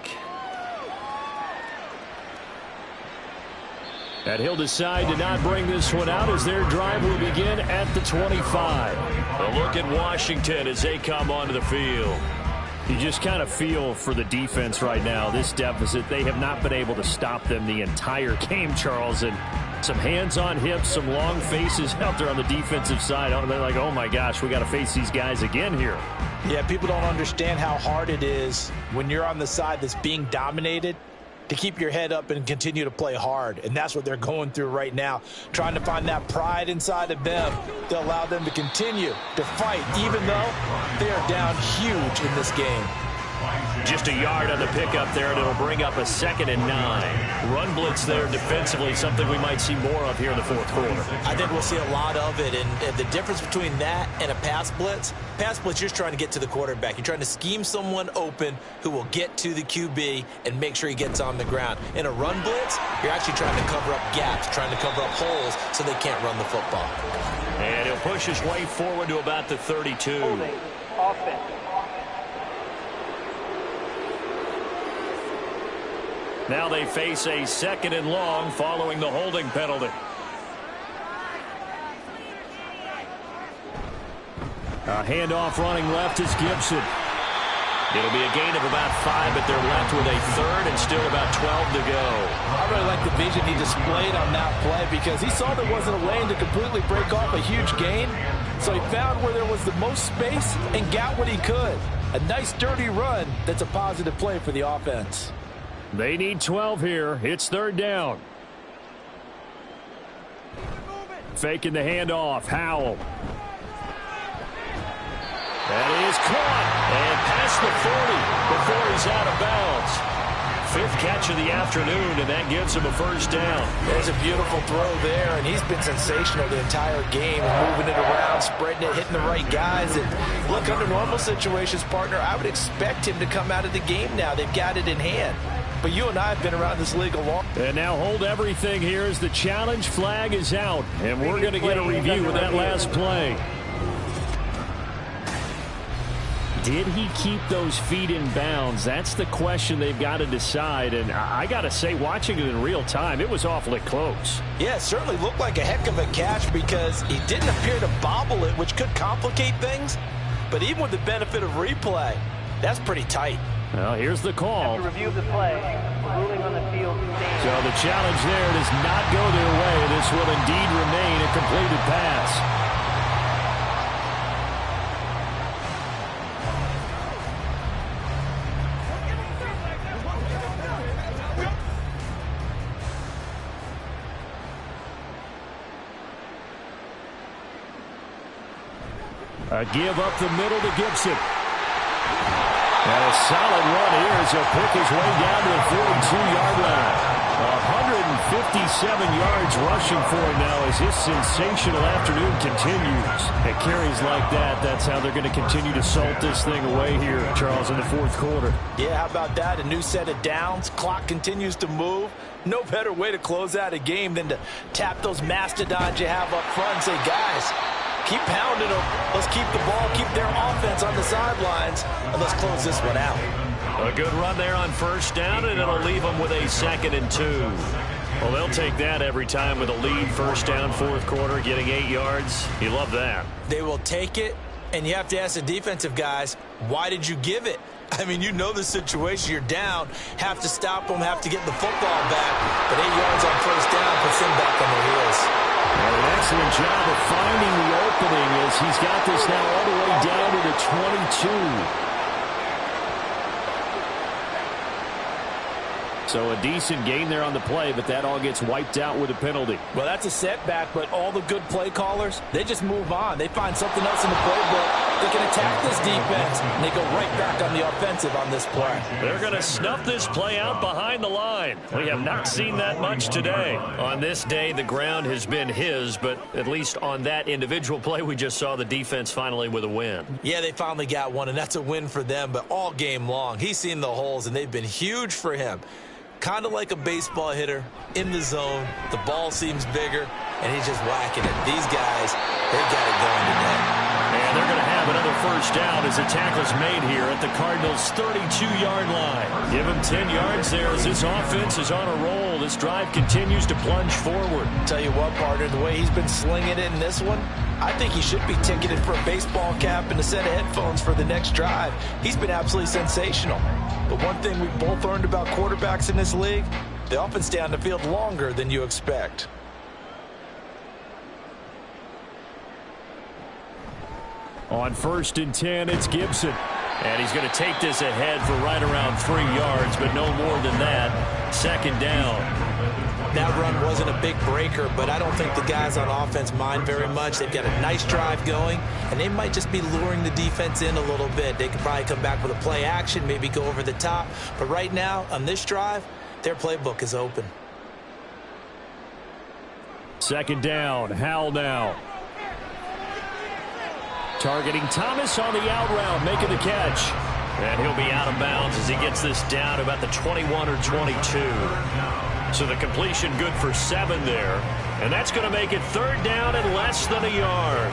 And he'll decide to not bring this one out as their drive will begin at the 25. A look at Washington as they come onto the field. You just kind of feel for the defense right now, this deficit. They have not been able to stop them the entire game, Charles. And some hands on hips, some long faces out there on the defensive side. They're like, oh, my gosh, we got to face these guys again here. Yeah, people don't understand how hard it is when you're on the side that's being dominated to keep your head up and continue to play hard. And that's what they're going through right now, trying to find that pride inside of them to allow them to continue to fight, even though they are down huge in this game. Just a yard on the pickup there, and it'll bring up a 2nd and 9. Run blitz there defensively, something we might see more of here in the 4th quarter. I think we'll see a lot of it, and the difference between that and a pass blitz, you're just trying to get to the quarterback. You're trying to scheme someone open who will get to the QB and make sure he gets on the ground. In a run blitz, you're actually trying to cover up gaps, trying to cover up holes so they can't run the football. And he'll push his way forward to about the 32. Offense. Now they face a 2nd and long following the holding penalty. A handoff running left is Gibson. It'll be a gain of about 5, but they're left with a 3rd and still about 12 to go. I really like the vision he displayed on that play because he saw there wasn't a lane to completely break off a huge gain. So he found where there was the most space and got what he could. A nice dirty run that's a positive play for the offense. They need 12 here. It's 3rd down. Faking the handoff. Howell. That is caught. And past the 40 before he's out of bounds. 5th catch of the afternoon, and that gives him a 1st down. There's a beautiful throw there, and he's been sensational the entire game, moving it around, spreading it, hitting the right guys. And look, under normal situations, partner, I would expect him to come out of the game now. They've got it in hand. but you and I have been around this league a long time. And now hold everything here as the challenge flag is out. And we're going to get a review of that last play. Did he keep those feet in bounds? That's the question they've got to decide. And I got to say, watching it in real time, it was awfully close. Yeah, it certainly looked like a heck of a catch because he didn't appear to bobble it, which could complicate things. But even with the benefit of replay, that's pretty tight. Well, here's the call. After review of the play, ruling on the field stands. So the challenge there does not go their way. This will indeed remain a completed pass. A give up the middle to Gibson. And a solid run here as he'll pick his way down to the 42-yard line. 157 yards rushing for him now as his sensational afternoon continues. At carries like that, that's how they're going to continue to salt this thing away here, Charles, in the fourth quarter. Yeah, how about that? A new set of downs. Clock continues to move. No better way to close out a game than to tap those mastodons you have up front and say, guys, keep pounding them. Let's keep the ball, keep their offense on the sidelines, and let's close this one out. A good run there on first down, and it'll leave them with a 2nd and 2. Well, they'll take that every time with a lead, first down, fourth quarter, getting 8 yards. You love that. They will take it, and you have to ask the defensive guys, why did you give it? I mean, you know the situation. You're down, have to stop them, have to get the football back, but 8 yards on first down puts them back on their heels. And an excellent job of finding the opening as he's got this now all the way down to the 22. So a decent gain there on the play, but that all gets wiped out with a penalty. Well, that's a setback, but all the good play callers, they just move on. They find something else in the playbook. They can attack this defense, and they go right back on the offensive on this play. They're going to snuff this play out behind the line. We have not seen that much today. On this day, the ground has been his, but at least on that individual play, we just saw the defense finally with a win. Yeah, they finally got one, and that's a win for them, but all game long, he's seen the holes, and they've been huge for him. Kind of like a baseball hitter in the zone. The ball seems bigger, and he's just whacking it. These guys, they got it going today. And they're going to have another first down as the tackle's made here at the Cardinals' 32-yard line. Give him 10 yards there as this offense is on a roll. This drive continues to plunge forward. Tell you what, partner, the way he's been slinging it in this one, I think he should be ticketed for a baseball cap and a set of headphones for the next drive. He's been absolutely sensational. But one thing we've both learned about quarterbacks in this league, they often stay on the field longer than you expect. On 1st and 10, it's Gibson. And he's going to take this ahead for right around 3 yards, but no more than that. 2nd down. That run wasn't a big breaker, but I don't think the guys on offense mind very much. They've got a nice drive going, and they might just be luring the defense in a little bit. They could probably come back with a play action, maybe go over the top. But right now, on this drive, their playbook is open. 2nd down, Howell now. Targeting Thomas on the out route, making the catch. And he'll be out of bounds as he gets this down to about the 21 or 22. So the completion good for 7 there. And that's going to make it 3rd down and less than a yard.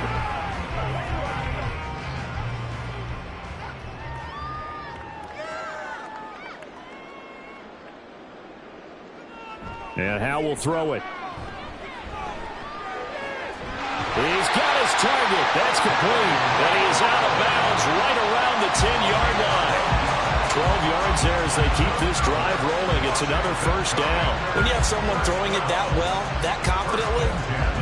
And Howell will throw it. He's got his target. That's complete. And he is out of bounds right around the 10-yard line. 12 yards there as they keep this drive rolling. It's another first down. When you have someone throwing it that well, that confidently,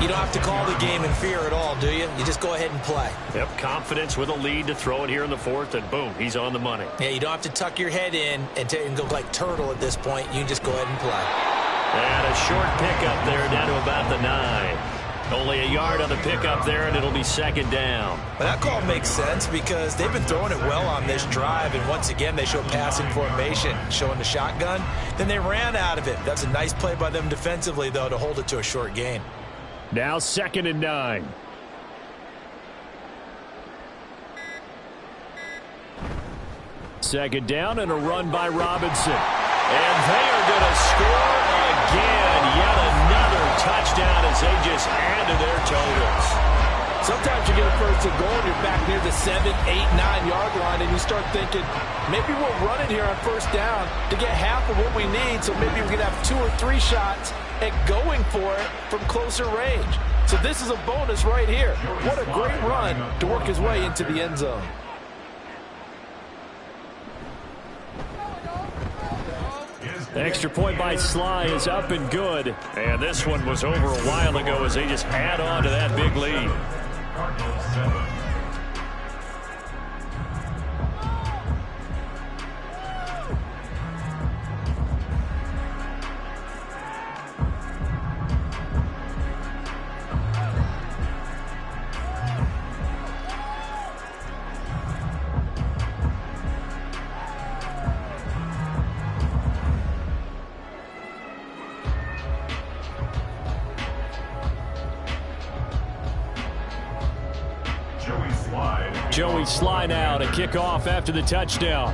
you don't have to call the game in fear at all, do you? You just go ahead and play. Yep, confidence with a lead to throw it here in the 4th, and boom, he's on the money. Yeah, you don't have to tuck your head in and go like turtle at this point. You can just go ahead and play. And a short pickup there down to about the 9. Only a yard on the pickup there, and it'll be 2nd down. Well, that call makes sense because they've been throwing it well on this drive, and once again, they show passing formation, showing the shotgun. Then they ran out of it. That's a nice play by them defensively, though, to hold it to a short gain. Now 2nd and 9. Second down and a run by Robinson. And they are going to score again. Yet another touchdown as they just add to their totals. Sometimes you get a first and goal, and you're back near the 7, 8, 9-yard line, and you start thinking, maybe we'll run it here on first down to get half of what we need, so maybe we can have 2 or 3 shots at going for it from closer range. So this is a bonus right here. What a great run to work his way into the end zone. The extra point by Sly is up and good. And this one was over a while ago as they just add on to that big lead. Cardinals 7. Joey Sly now to kick off after the touchdown.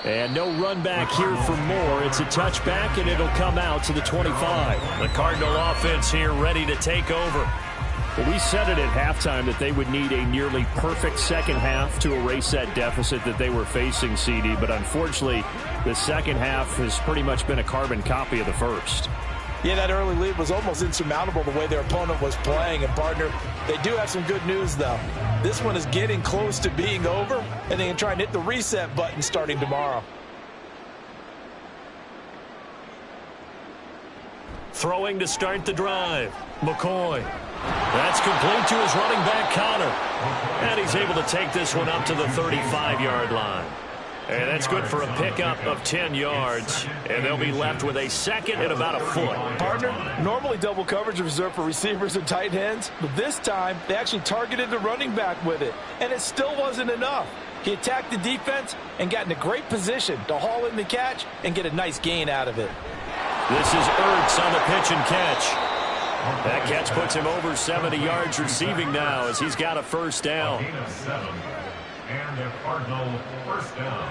And no run back here for more. It's a touchback, and it'll come out to the 25. The Cardinal offense here ready to take over. Well, we said it at halftime that they would need a nearly perfect second half to erase that deficit that they were facing, CD. But unfortunately, the second half has pretty much been a carbon copy of the first. Yeah, that early lead was almost insurmountable the way their opponent was playing. And, partner, they do have some good news, though. This one is getting close to being over, and they can try and hit the reset button starting tomorrow. Throwing to start the drive. McCoy. That's complete to his running back, Connor. And he's able to take this one up to the 35-yard line. And that's good for a pickup of 10 yards. And they'll be left with a second and about a foot. Partner, normally double coverage is reserved for receivers and tight ends, but this time they actually targeted the running back with it, and it still wasn't enough. He attacked the defense and got in a great position to haul in the catch and get a nice gain out of it. This is Ertz on the pitch and catch. That catch puts him over 70 yards receiving now as he's got a first down. And a Cardinal first down.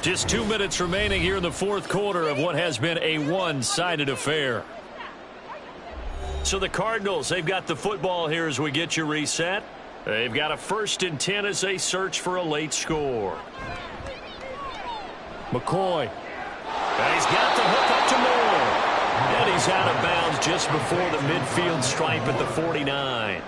Just 2 minutes remaining here in the fourth quarter of what has been a one-sided affair. So the Cardinals, they've got the football here as we get you reset. They've got a 1st and 10 as they search for a late score. McCoy. And he's got the hook up to Moore. And he's out of bounds just before the midfield stripe at the 49.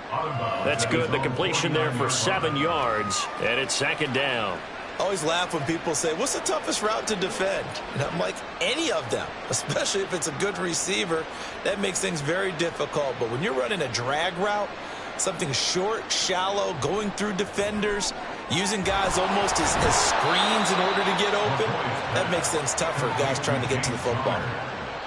That's good. The completion there for 7 yards. And it's second down. I always laugh when people say, what's the toughest route to defend? And I'm like, any of them, especially if it's a good receiver. That makes things very difficult. But when you're running a drag route, something short, shallow, going through defenders, using guys almost as screens in order to get open, that makes things tough for guys trying to get to the football.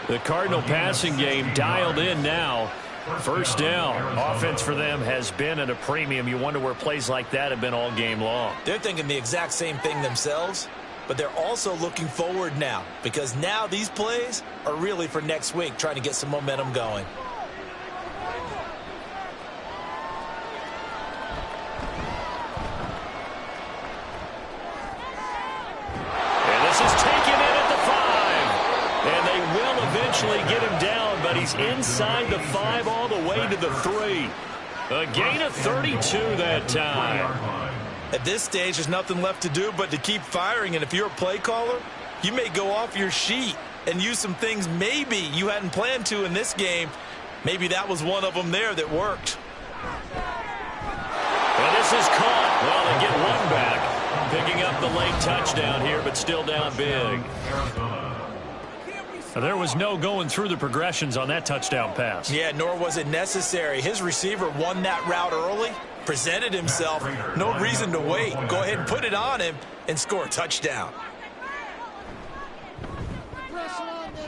The Cardinal passing game dialed in now. First down. Offense for them has been at a premium. You wonder where plays like that have been all game long. They're thinking the exact same thing themselves, but they're also looking forward now because now these plays are really for next week, trying to get some momentum going. And this is taken in at the 5. And they will eventually get him down, but he's inside the 5 all the way to the 3. A gain of 32 that time. At this stage, there's nothing left to do but to keep firing. And if you're a play caller, you may go off your sheet and use some things maybe you hadn't planned to in this game. Maybe that was one of them there that worked. And this is caught. Well, they get one back. Picking up the late touchdown here, but still down big. There was no going through the progressions on that touchdown pass. Yeah, nor was it necessary. His receiver won that route early, presented himself. No reason to wait. Go ahead and put it on him and score a touchdown.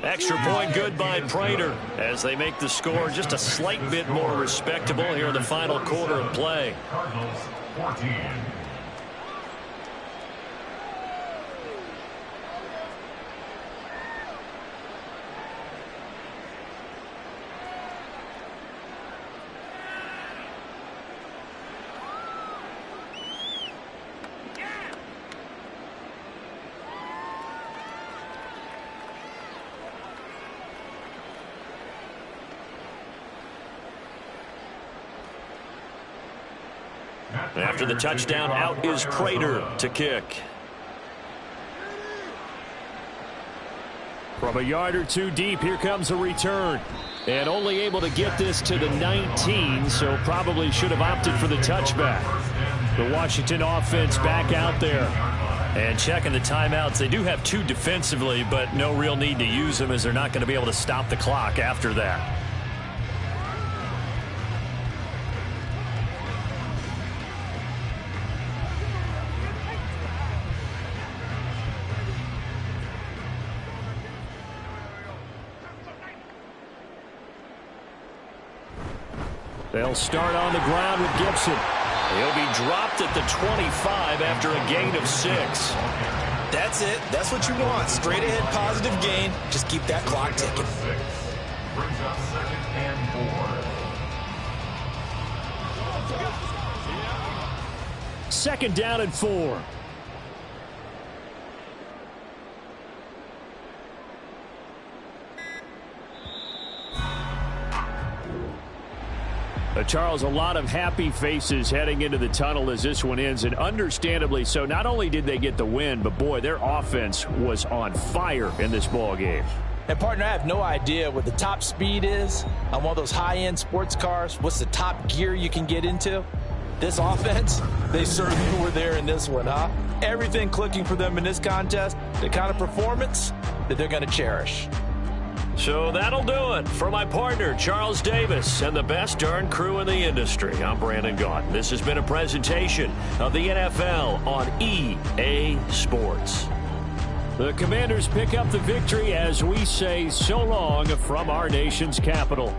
Extra point good by Prater as they make the score just a slight bit more respectable here in the final quarter of play. Cardinals 14. After the touchdown, out is Prater to kick. From a yard or two deep, here comes a return. And only able to get this to the 19, so probably should have opted for the touchback. The Washington offense back out there. And checking the timeouts, they do have 2 defensively, but no real need to use them as they're not going to be able to stop the clock after that. They'll start on the ground with Gibson. He'll be dropped at the 25 after a gain of 6. That's it. That's what you want. Straight ahead positive gain. Just keep that clock ticking. Brings up 2nd and 4. Second down and 4. Charles, a lot of happy faces heading into the tunnel as this one ends, and understandably so. Not only did they get the win, but boy, their offense was on fire in this ball game. And partner, I have no idea what the top speed is on one of those high-end sports cars. What's the top gear you can get into? This offense, they certainly were there in this one, huh? Everything clicking for them in this contest, the kind of performance that they're going to cherish. So that'll do it for my partner, Charles Davis, and the best darn crew in the industry. I'm Brandon Gaudin. This has been a presentation of the NFL on EA Sports. The Commanders pick up the victory as we say so long from our nation's capital.